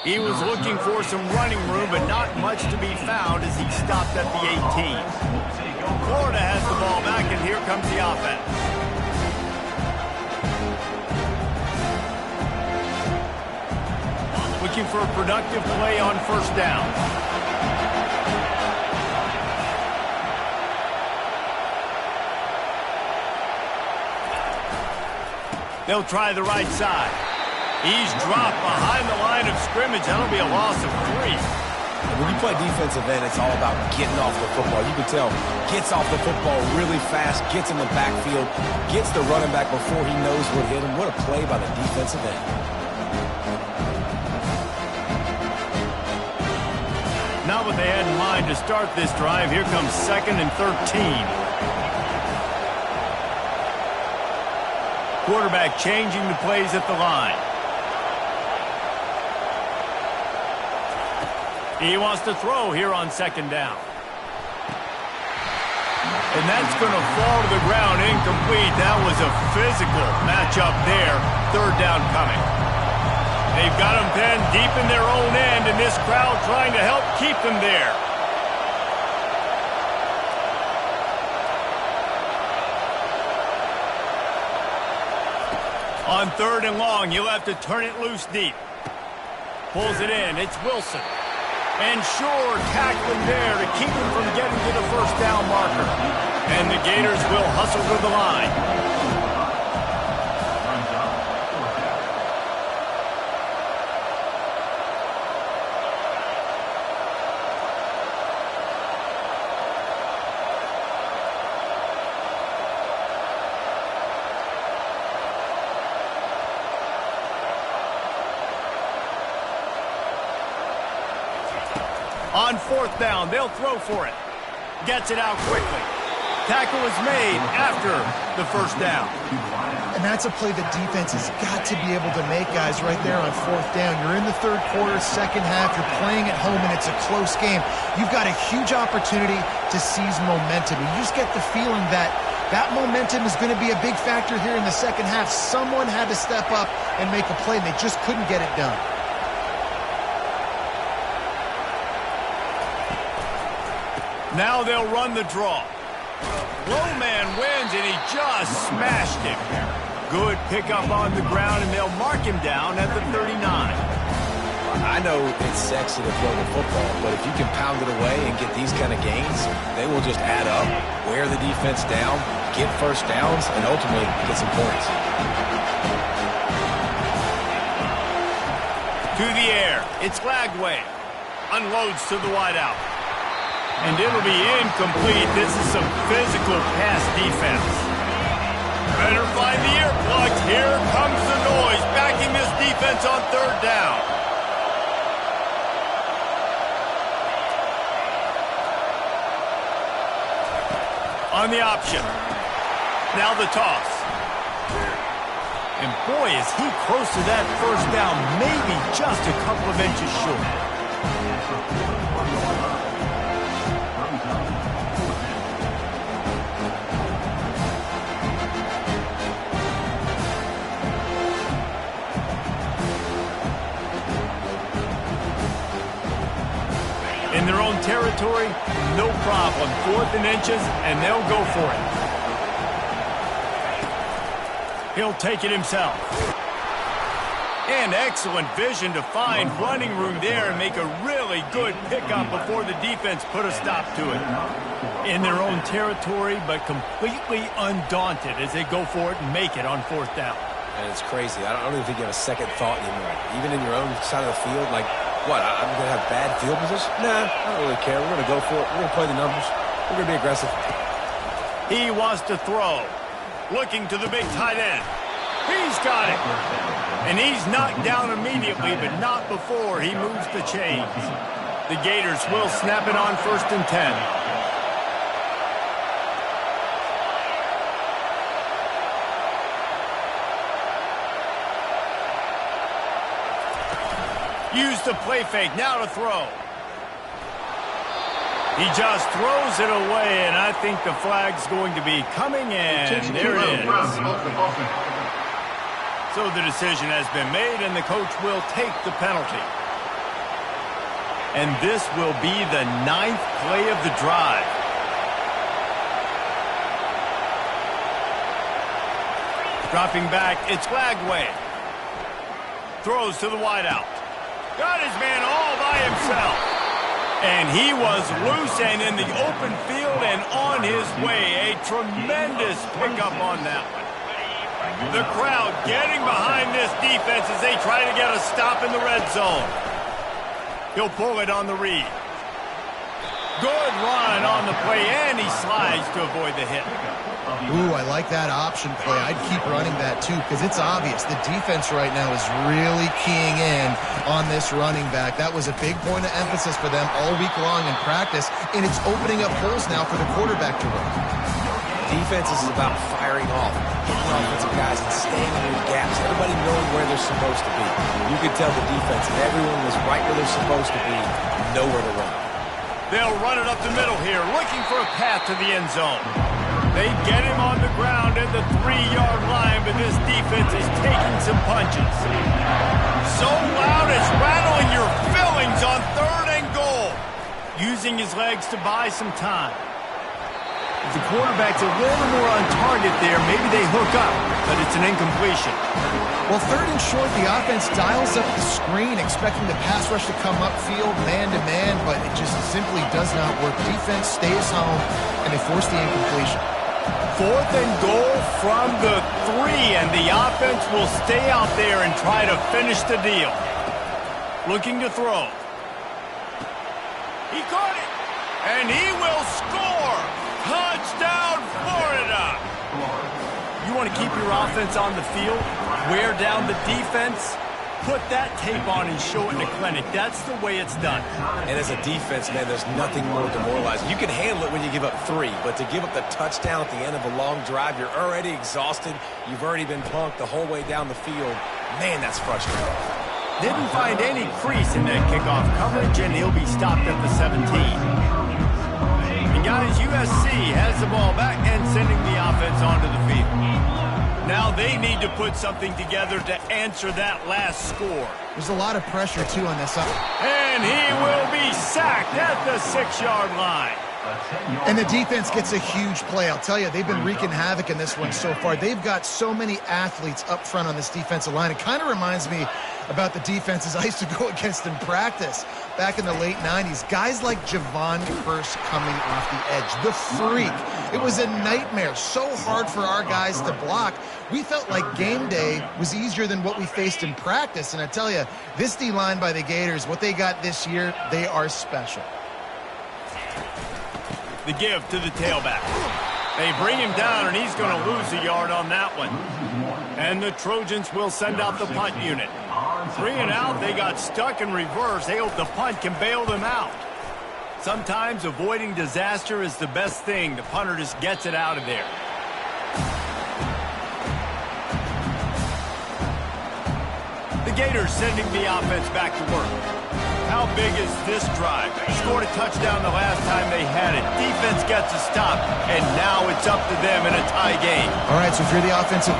He was looking for some running room, but not much to be found as he stopped at the 18. Florida has the ball back, and here comes the offense. looking for a productive play on first down. They'll try the right side. He's dropped behind the line of scrimmage. That'll be a loss of 3. When you play defensive end, it's all about getting off the football. You can tell, gets off the football really fast, gets in the backfield, gets the running back before he knows what hit him. What a play by the defensive end. Not what they had in mind to start this drive. Here comes 2nd and 13. Quarterback changing the plays at the line. He wants to throw here on 2nd down. And that's going to fall to the ground incomplete. That was a physical matchup there. 3rd down coming. They've got him pinned deep in their own end, and this crowd trying to help keep them there. On 3rd and long, you'll have to turn it loose deep. Pulls it in. It's Wilson. And sure, tackling there to keep him from getting to the first down marker. And the Gators will hustle to the line. On 4th down, they'll throw for it. Gets it out quickly. Tackle is made after the first down. And that's a play the defense has got to be able to make, guys, right there on 4th down. You're in the 3rd quarter, 2nd half. You're playing at home, and it's a close game. You've got a huge opportunity to seize momentum. You just get the feeling that that momentum is going to be a big factor here in the 2nd half. Someone had to step up and make a play, and they just couldn't get it done. Now they'll run the draw. Low man wins, and he just smashed him. Good pickup on the ground, and they'll mark him down at the 39. I know it's sexy to throw the football, but if you can pound it away and get these kind of gains, they will just add up, wear the defense down, get first downs, and ultimately get some points. To the air. It's Lagway. Unloads to the wideout. And it'll be incomplete. This is some physical pass defense. Better find the earplugs. Here comes the noise, backing this defense on 3rd down. On the option. Now the toss. And boy, is he close to that first down, maybe just a couple of inches short. In their own territory, no problem. 4th and inches, and they'll go for it. He'll take it himself. And excellent vision to find running room there and make a really good pickup before the defense put a stop to it. In their own territory, but completely undaunted as they go for it and make it on 4th down. And it's crazy. I don't even think you have a second thought anymore. Even in your own side of the field, like, what, I'm going to have bad field position? Nah, I don't really care. We're going to go for it. We're going to play the numbers. We're going to be aggressive. He wants to throw. Looking to the big tight end. He's got it. And he's knocked down immediately, but not before he moves the chains. The Gators will snap it on 1st and 10. Use the play fake, now to throw. He just throws it away, and I think the flag's going to be coming in. There it is. So the decision has been made, and the coach will take the penalty. And this will be the 9th play of the drive. Dropping back, it's Lagway. Throws to the wideout. Got his man all by himself. And he was loose and in the open field and on his way. A tremendous pickup on that one. The crowd getting behind this defense as they try to get a stop in the red zone. He'll pull it on the read. Good run on the play, and he slides to avoid the hit. Ooh, I like that option play. I'd keep running that, too, because it's obvious. The defense right now is really keying in on this running back. That was a big point of emphasis for them all week long in practice, and it's opening up holes now for the quarterback to run. Defense is about firing off, hitting the offensive guys and staying in your gaps. Everybody knowing where they're supposed to be. You could tell the defense, if everyone was right where they're supposed to be, nowhere to run. They'll run it up the middle here, looking for a path to the end zone. They get him on the ground at the 3-yard line, but this defense is taking some punches. So loud it's rattling your fillings on 3rd and goal. Using his legs to buy some time. If the quarterback's a little more on target there, maybe they hook up, but it's an incompletion. Well, 3rd and short, the offense dials up the screen, expecting the pass rush to come upfield man-to-man, but it just simply does not work. Defense stays home, and they force the incompletion. 4th and goal from the 3, and the offense will stay out there and try to finish the deal. Looking to throw. He caught it, and he will score. Touchdown, Florida! You want to keep your offense on the field, wear down the defense, put that tape on and show it in the clinic. That's the way it's done. And as a defense, man, there's nothing more demoralizing. You can handle it when you give up 3, but to give up the touchdown at the end of a long drive, you're already exhausted. You've already been punked the whole way down the field. Man, that's frustrating. Didn't find any crease in that kickoff coverage, and he'll be stopped at the 17. And guys, USC has the ball back and sending the offense onto the field. Now they need to put something together to answer that last score. There's a lot of pressure, too, on this. And he will be sacked at the 6-yard line. And the defense gets a huge play. I'll tell you, they've been wreaking havoc in this one so far. They've got so many athletes up front on this defensive line. It kind of reminds me about the defenses I used to go against in practice back in the late 90s. Guys like Javon Curse coming off the edge. The freak. It was a nightmare. So hard for our guys to block. We felt like game day was easier than what we faced in practice. And I tell you, this D-line by the Gators, what they got this year, they are special. The give to the tailback. They bring him down, and he's going to lose a yard on that one. And the Trojans will send out the punt unit. 3 and out, they got stuck in reverse. They hope the punt can bail them out. Sometimes avoiding disaster is the best thing. The punter just gets it out of there. The Gators sending the offense back to work. How big is this drive? Scored a touchdown the last time they had it. Defense gets a stop, and now it's up to them in a tie game. All right, so if you're the offensive...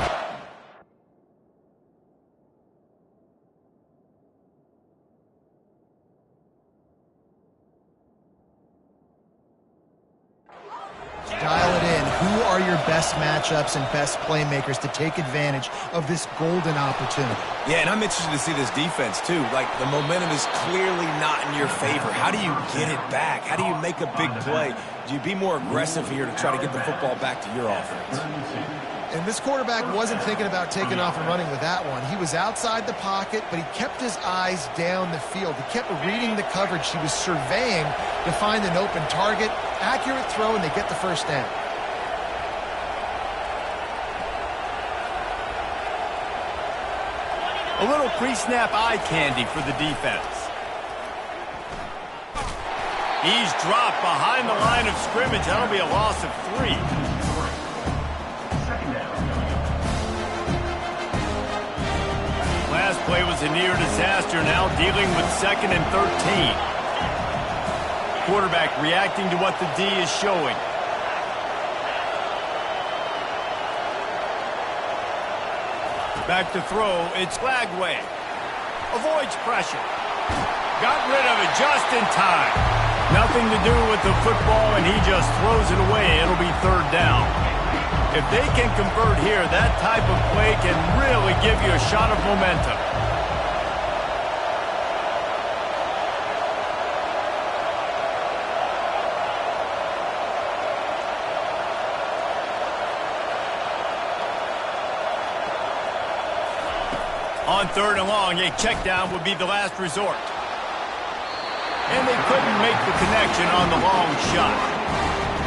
Dial it in. Who are your best matchups and best playmakers to take advantage of this golden opportunity? Yeah, and I'm interested to see this defense, too. Like, the momentum is clearly not in your favor. How do you get it back? How do you make a big play? Do you be more aggressive here to try to get the football back to your offense? And this quarterback wasn't thinking about taking off and running with that one. He was outside the pocket, but he kept his eyes down the field. He kept reading the coverage. He was surveying to find an open target. Accurate throw, and they get the first down. A little pre-snap eye candy for the defense. He's dropped behind the line of scrimmage. That'll be a loss of 3. Last play was a near disaster, now dealing with 2nd and 13. Quarterback reacting to what the D is showing. Back to throw, it's Lagway. Avoids pressure. Got rid of it just in time. Nothing to do with the football, and he just throws it away. It'll be 3rd down. If they can convert here, that type of play can really give you a shot of momentum. On 3rd and long, a check down would be the last resort. And they couldn't make the connection on the long shot.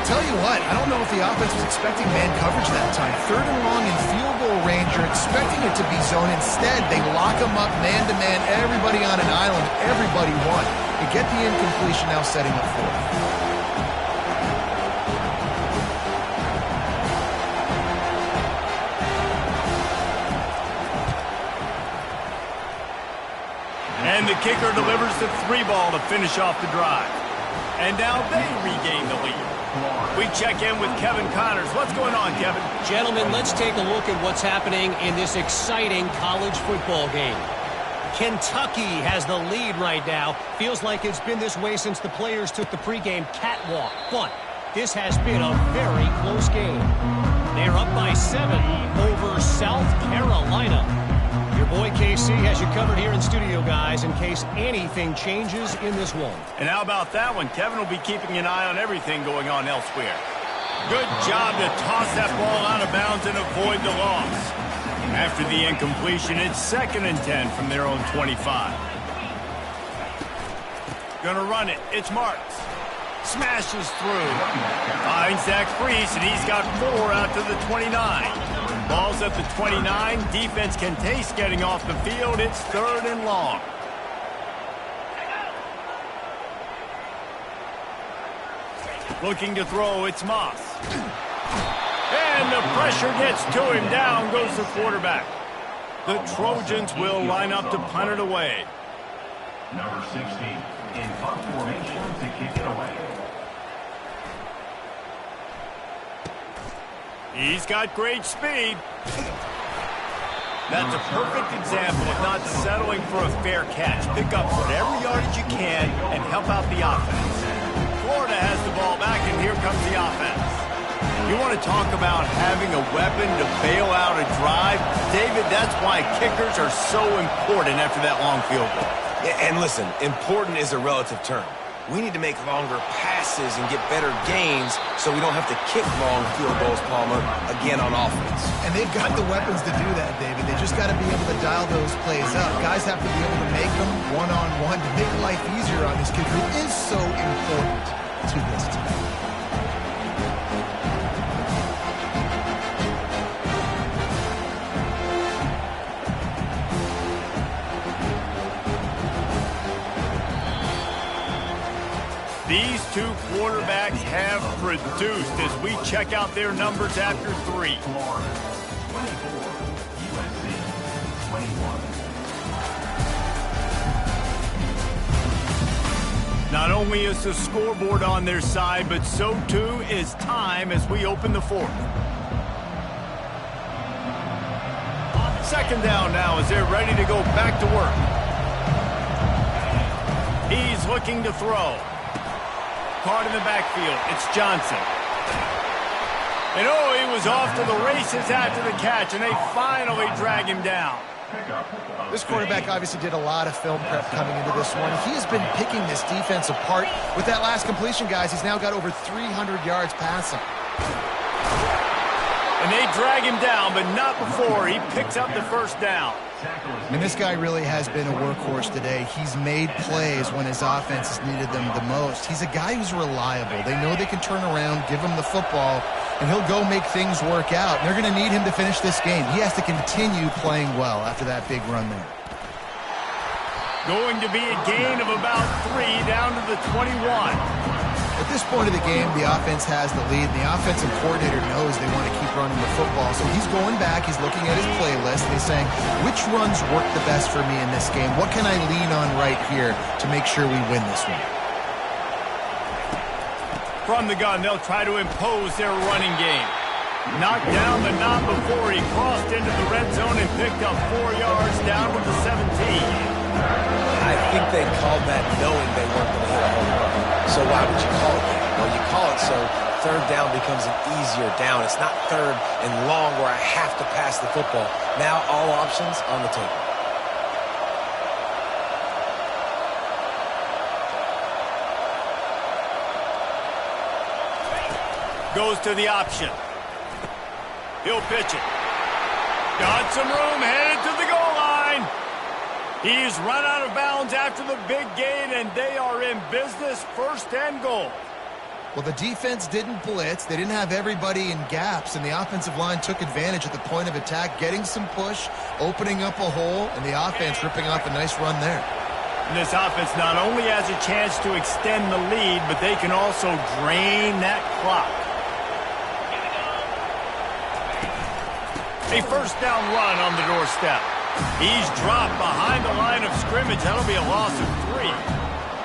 Tell you what, I don't know if the offense was expecting man coverage that time. 3rd and long in field goal range, you're expecting it to be zone. Instead, they lock them up man-to-man, everybody on an island, everybody won. They get the incompletion, now setting up 4th. And the kicker delivers the 3-ball to finish off the drive. And now they regain the lead. We check in with Kevin Connors. What's going on, Kevin? Gentlemen, let's take a look at what's happening in this exciting college football game. Kentucky has the lead right now. Feels like it's been this way since the players took the pregame catwalk. But this has been a very close game. They're up by 7 over South Carolina. Your boy KC has you covered here in studio, guys, in case anything changes in this one. And how about that one? Kevin will be keeping an eye on everything going on elsewhere. Good job to toss that ball out of bounds and avoid the loss. After the incompletion, it's 2nd and 10 from their own 25. Gonna run it. It's Marks. Smashes through. Finds Zach Freese, and he's got 4 out to the 29. Ball's at the 29. Defense can taste getting off the field. It's 3rd and long. Looking to throw, it's Moss. And the pressure gets to him. Down goes the quarterback. The Trojans will line up to punt it away. Number 16 in punt formation to kick it away. He's got great speed. That's a perfect example of not settling for a fair catch. Pick up whatever yardage you can and help out the offense. Florida has the ball back, and here comes the offense. You want to talk about having a weapon to bail out a drive? David, that's why kickers are so important after that long field goal. Yeah, and listen, important is a relative term. We need to make longer passes and get better gains so we don't have to kick long field goals, Palmer, again on offense. And they've got the weapons to do that, David. They just got to be able to dial those plays up. Guys have to be able to make them one-on-one to make life easier on this kid who is so important to this team. These two quarterbacks have produced as we check out their numbers after 3. 24, USC 21. Not only is the scoreboard on their side, but so too is time as we open the 4th. 2nd down now as they're ready to go back to work. He's looking to throw. Card in the backfield. It's Johnson. And oh, he was off to the races after the catch, and they finally drag him down. This quarterback obviously did a lot of film prep coming into this one. He has been picking this defense apart. With that last completion, guys, he's now got over 300 yards passing. And they drag him down, but not before he picks up the 1st down. And this guy really has been a workhorse today. He's made plays when his offense has needed them the most. He's a guy who's reliable. They know they can turn around, give him the football, and he'll go make things work out. And they're going to need him to finish this game. He has to continue playing well after that big run there. Going to be a gain of about 3 down to the 21. At this point of the game, the offense has the lead. The offensive coordinator knows they want to keep running the football. So he's going back, he's looking at his playlist, and he's saying, which runs work the best for me in this game? What can I lean on right here to make sure we win this one? From the gun, they'll try to impose their running game. Knocked down, but not before he crossed into the red zone and picked up 4 yards down to the 17. I think they called that knowing they weren't going to hit a home run. So why would you call it that? Well, you call it so 3rd down becomes an easier down. It's not 3rd and long where I have to pass the football. Now all options on the table. Goes to the option. He'll pitch it. Got some room, headed to the goal line. He's run out of bounds after the big gain, and they are in business, 1st and goal. Well, the defense didn't blitz. They didn't have everybody in gaps, and the offensive line took advantage at the point of attack, getting some push, opening up a hole, and the offense ripping off a nice run there. And this offense not only has a chance to extend the lead, but they can also drain that clock. A 1st down run on the doorstep. He's dropped behind the line of scrimmage. That'll be a loss of 3.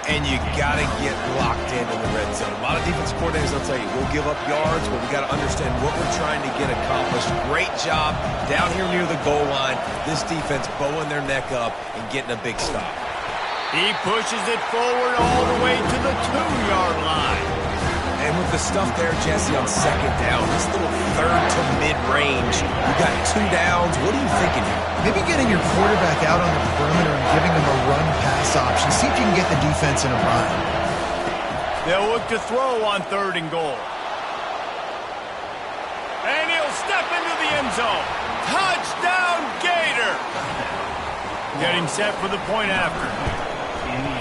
And you got to get locked in the red zone. A lot of defense coordinators will tell you, we'll give up yards, but we got to understand what we're trying to get accomplished. Great job down here near the goal line. This defense bowing their neck up and getting a big stop. He pushes it forward all the way to the 2-yard line. And with the stuff there, Jesse, on 2nd down, this little 3rd to mid-range, you got 2 downs. What are you thinking here? Maybe getting your quarterback out on the perimeter and giving him a run-pass option. See if you can get the defense in a bind. They'll look to throw on 3rd and goal. And he'll step into the end zone. Touchdown, Gator! Getting set for the point after.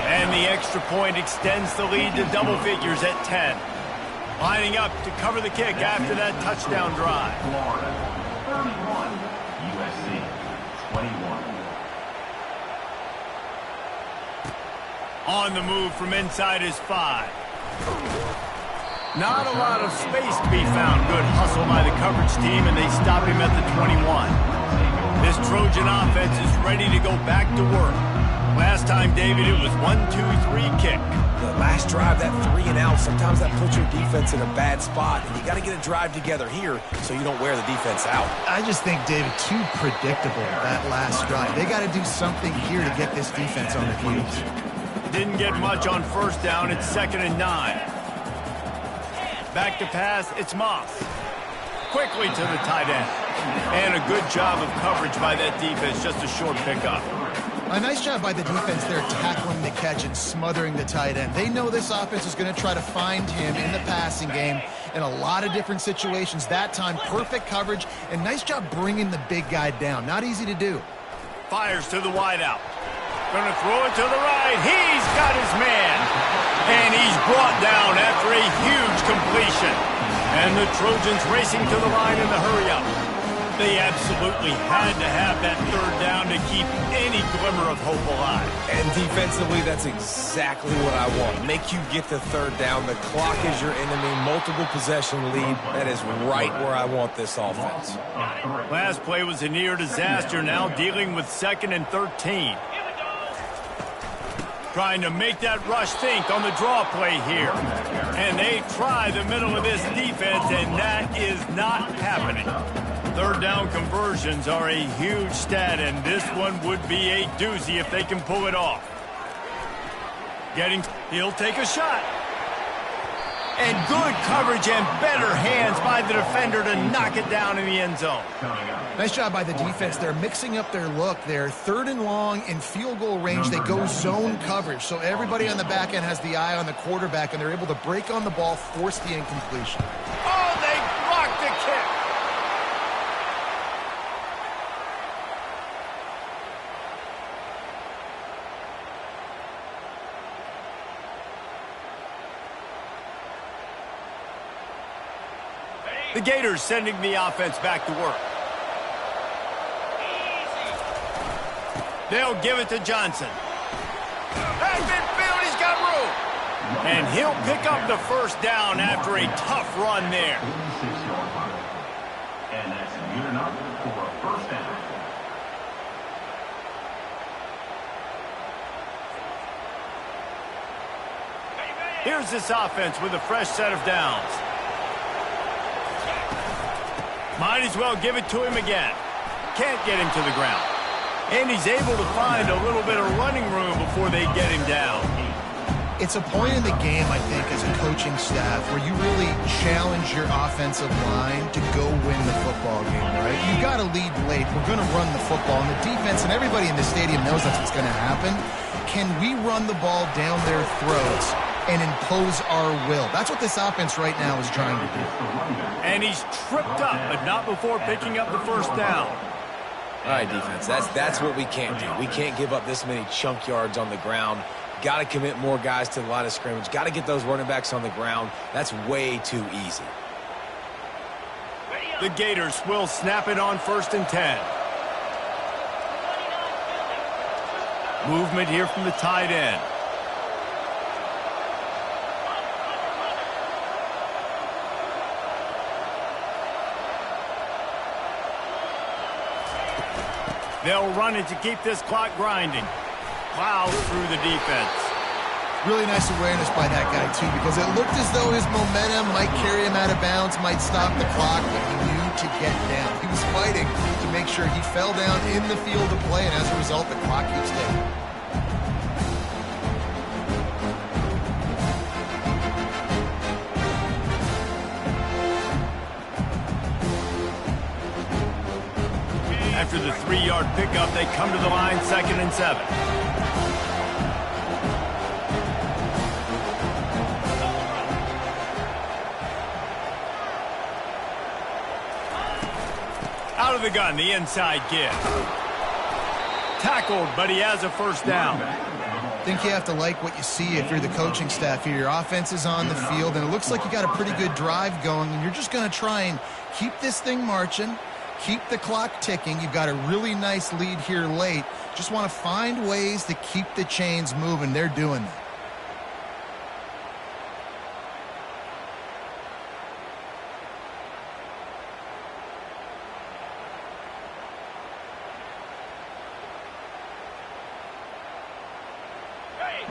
And the extra point extends the lead to double figures at 10. Lining up to cover the kick after that touchdown drive. Florida, 31. USC, 21. On the move from inside his 5. Not a lot of space to be found. Good hustle by the coverage team, and they stop him at the 21. This Trojan offense is ready to go back to work. Last time, David, it was 1-2-3 kick. The last drive, that 3 and out, sometimes that puts your defense in a bad spot, and you got to get a drive together here so you don't wear the defense out. I just think, David, too predictable, that last drive. They got to do something here to get this defense on their heels. Didn't get much on 1st down. It's 2nd and 9. Back to pass, it's Moss. Quickly to the tight end. And a good job of coverage by that defense, just a short pickup. A nice job by the defense there tackling the catch and smothering the tight end. They know this offense is going to try to find him in the passing game in a lot of different situations. That time, perfect coverage, and nice job bringing the big guy down. Not easy to do. Fires to the wideout. Going to throw it to the right. He's got his man. And he's brought down after a huge completion. And the Trojans racing to the line in the hurry-up. They absolutely had to have that 3rd down to keep any glimmer of hope alive. And defensively, that's exactly what I want. Make you get the 3rd down. The clock is your enemy. Multiple possession lead. That is right where I want this offense. Last play was a near disaster. Now dealing with 2nd and 13. Trying to make that rush think on the draw play here. And they try the middle of this defense, and that is not happening. 3rd down conversions are a huge stat, and this one would be a doozy if they can pull it off. He'll take a shot. And good coverage and better hands by the defender to knock it down in the end zone. Nice job by the defense. They're mixing up their look. They're 3rd and long in field goal range. They go zone coverage. So everybody on the back end has the eye on the quarterback, and they're able to break on the ball, force the incompletion. Oh, they blocked the kick. The Gators sending the offense back to work. They'll give it to Johnson. At midfield, he's got room. And he'll pick up the 1st down after a tough run there. And that's good enough for a 1st down. Here's this offense with a fresh set of downs. Might as well give it to him again. Can't get him to the ground. And he's able to find a little bit of running room before they get him down. It's a point in the game, I think, as a coaching staff where you really challenge your offensive line to go win the football game, right? You got to lead late. We're going to run the football. And the defense and everybody in the stadium knows that's what's going to happen. Can we run the ball down their throats and impose our will? That's what this offense right now is trying to do. And he's tripped up, but not before picking up the 1st down. All right, defense, that's what we can't do. We can't give up this many chunk yards on the ground. Got to commit more guys to the line of scrimmage. Got to get those running backs on the ground. That's way too easy. The Gators will snap it on 1st and 10. Movement here from the tight end. They'll run it to keep this clock grinding. Plows through the defense. Really nice awareness by that guy, too, because it looked as though his momentum might carry him out of bounds, might stop the clock, but he knew to get down. He was fighting to make sure he fell down in the field of play, and as a result, the clock keeps ticking. After the 3-yard pickup, they come to the line 2nd and 7. Out of the gun, the inside give. Tackled, but he has a 1st down. I think you have to like what you see if you're the coaching staff here. Your offense is on the field, and it looks like you got a pretty good drive going, and you're just going to try and keep this thing marching. Keep the clock ticking. You've got a really nice lead here late. Just want to find ways to keep the chains moving. They're doing that.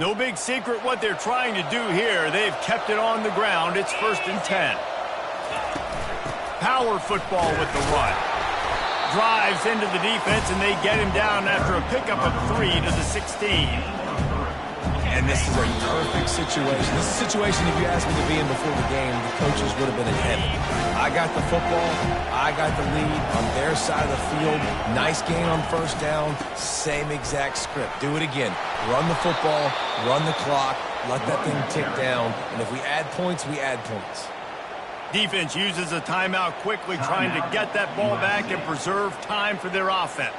No big secret what they're trying to do here. They've kept it on the ground. It's 1st and 10. Power football with the run. Drives into the defense, and they get him down after a pickup of 3 to the 16. And this is a perfect situation. This is a situation, if you asked me to be in before the game, the coaches would have been in heaven. I got the football. I got the lead on their side of the field. Nice gain on 1st down. Same exact script. Do it again. Run the football. Run the clock. Let that thing tick down. And if we add points, we add points. Defense uses a timeout quickly, trying to get that ball back and preserve time for their offense.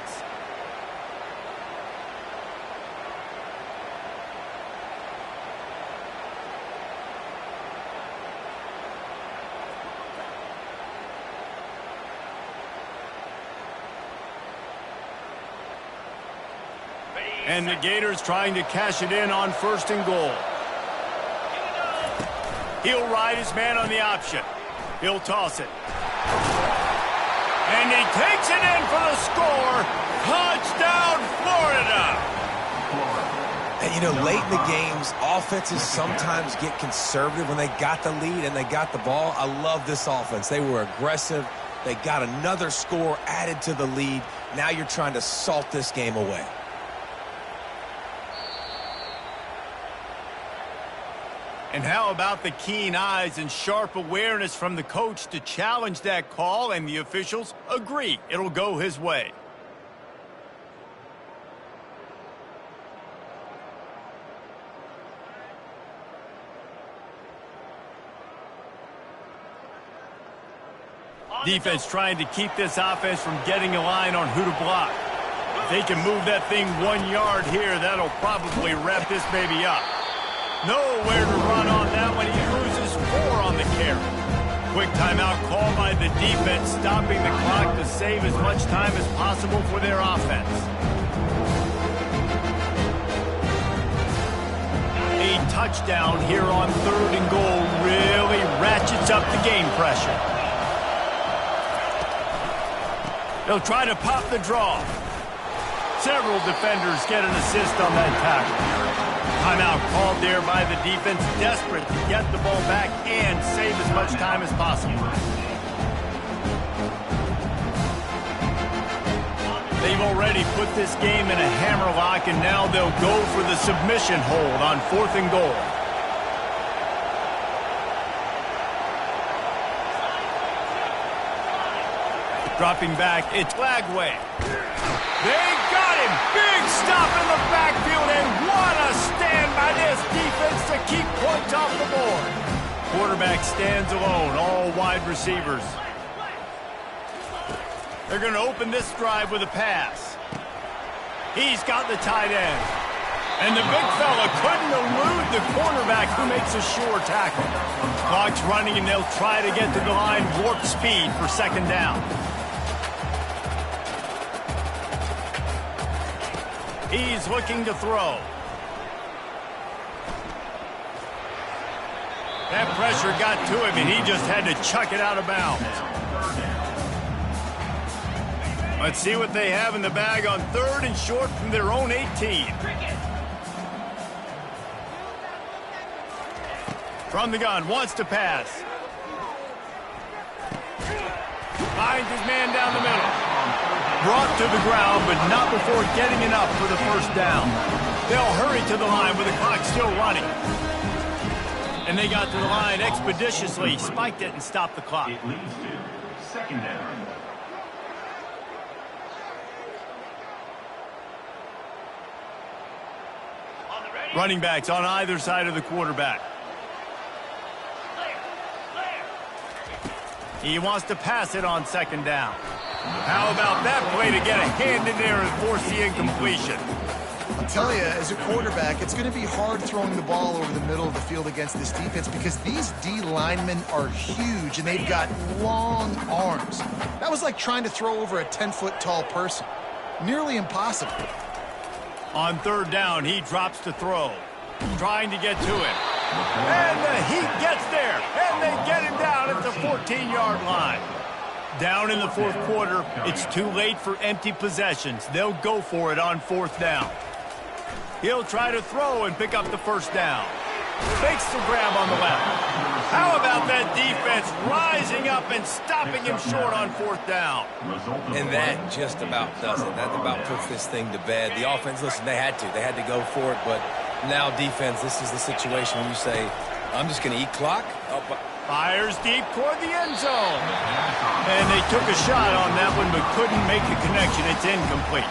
And the Gators trying to cash it in on 1st and goal. He'll ride his man on the option. He'll toss it. And he takes it in for the score. Touchdown, Florida! And, you know, late in the games, offenses sometimes get conservative when they got the lead and they got the ball. I love this offense. They were aggressive. They got another score added to the lead. Now you're trying to salt this game away. And how about the keen eyes and sharp awareness from the coach to challenge that call, and the officials agree it'll go his way. Defense trying to keep this offense from getting a line on who to block. If they can move that thing 1 yard here, that'll probably wrap this baby up. Nowhere to run on that one. He loses 4 on the carry. Quick timeout call by the defense, stopping the clock to save as much time as possible for their offense. A touchdown here on 3rd and goal really ratchets up the game pressure. They'll try to pop the draw. Several defenders get an assist on that tackle. Timeout called there by the defense, desperate to get the ball back and save as much time as possible. They've already put this game in a hammerlock, and now they'll go for the submission hold on 4th and goal. Dropping back, it's Lagway. They got him! Big stop in the backfield, and what a stand by this defense to keep points off the board. Quarterback stands alone, all wide receivers. They're going to open this drive with a pass. He's got the tight end. And the big fella couldn't elude the cornerback who makes a sure tackle. Clock's running, and they'll try to get to the line warp speed for second down. He's looking to throw. That pressure got to him, and he just had to chuck it out of bounds. Let's see what they have in the bag on 3rd and short from their own 18. From the gun, wants to pass. Finds his man down the middle. Brought to the ground, but not before getting enough for the first down. They'll hurry to the line with the clock still running. And they got to the line expeditiously, spiked it, and stopped the clock. It leads to second down. Running backs on either side of the quarterback. He wants to pass it on second down. How about that play to get a hand in there and force the incompletion? I'll tell you, as a quarterback, it's going to be hard throwing the ball over the middle of the field against this defense because these D linemen are huge and they've got long arms. That was like trying to throw over a 10-foot tall person. Nearly impossible. On 3rd down, he drops to throw. Trying to get to it. And the Heat gets there. And they get him down at the 14-yard line. Down in the 4th quarter, it's too late for empty possessions. They'll go for it on 4th down. He'll try to throw and pick up the first down. Fakes the grab on the left. How about that defense rising up and stopping him short on 4th down? And that just about does it. That about puts this thing to bed. The offense, listen, they had to go for it, but now defense, this is the situation when you say, I'm just going to eat clock. Fires deep toward the end zone. And they took a shot on that one, but couldn't make the connection. It's incomplete.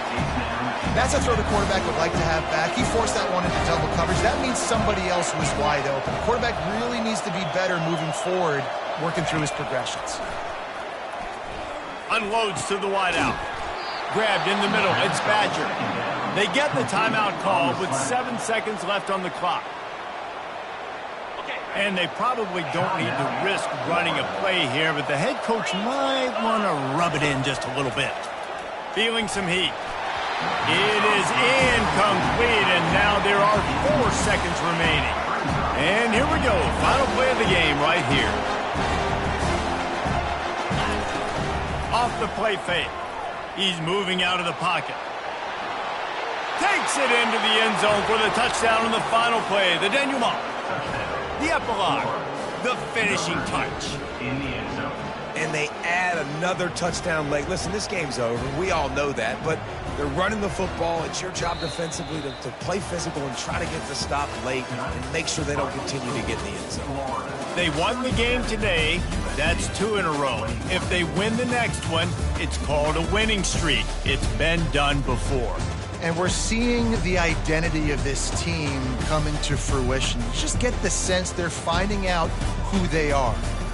That's a throw the quarterback would like to have back. He forced that one into double coverage. That means somebody else was wide open. The quarterback really needs to be better moving forward, working through his progressions. Unloads to the wideout. Grabbed in the middle. It's Badger. They get the timeout call with 7 seconds left on the clock. And they probably don't need to risk running a play here, but the head coach might want to rub it in just a little bit. Feeling some heat. It is incomplete, and now there are 4 seconds remaining. And here we go. Final play of the game right here. Off the play fake. He's moving out of the pocket. Takes it into the end zone for the touchdown on the final play. The denouement. The epilogue, the finishing touch. In the end zone. And they add another touchdown late. Listen, this game's over. We all know that, but they're running the football. It's your job defensively to play physical and try to get the stop late and make sure they don't continue to get in the end zone. They won the game today. That's 2 in a row. If they win the next one, it's called a winning streak. It's been done before. And we're seeing the identity of this team come into fruition. You just get the sense they're finding out who they are,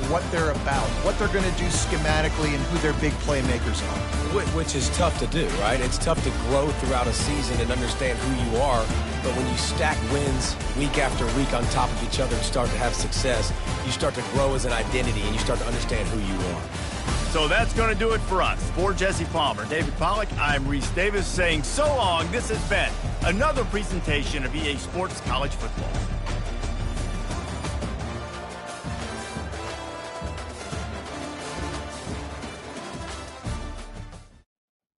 what they're about, what they're going to do schematically, and who their big playmakers are. Which is tough to do, right? It's tough to grow throughout a season and understand who you are. But when you stack wins week after week on top of each other and start to have success, you start to grow as an identity and you start to understand who you are. So that's going to do it for us. For Jesse Palmer, David Pollack, I'm Reese Davis saying so long. This has been another presentation of EA Sports College Football.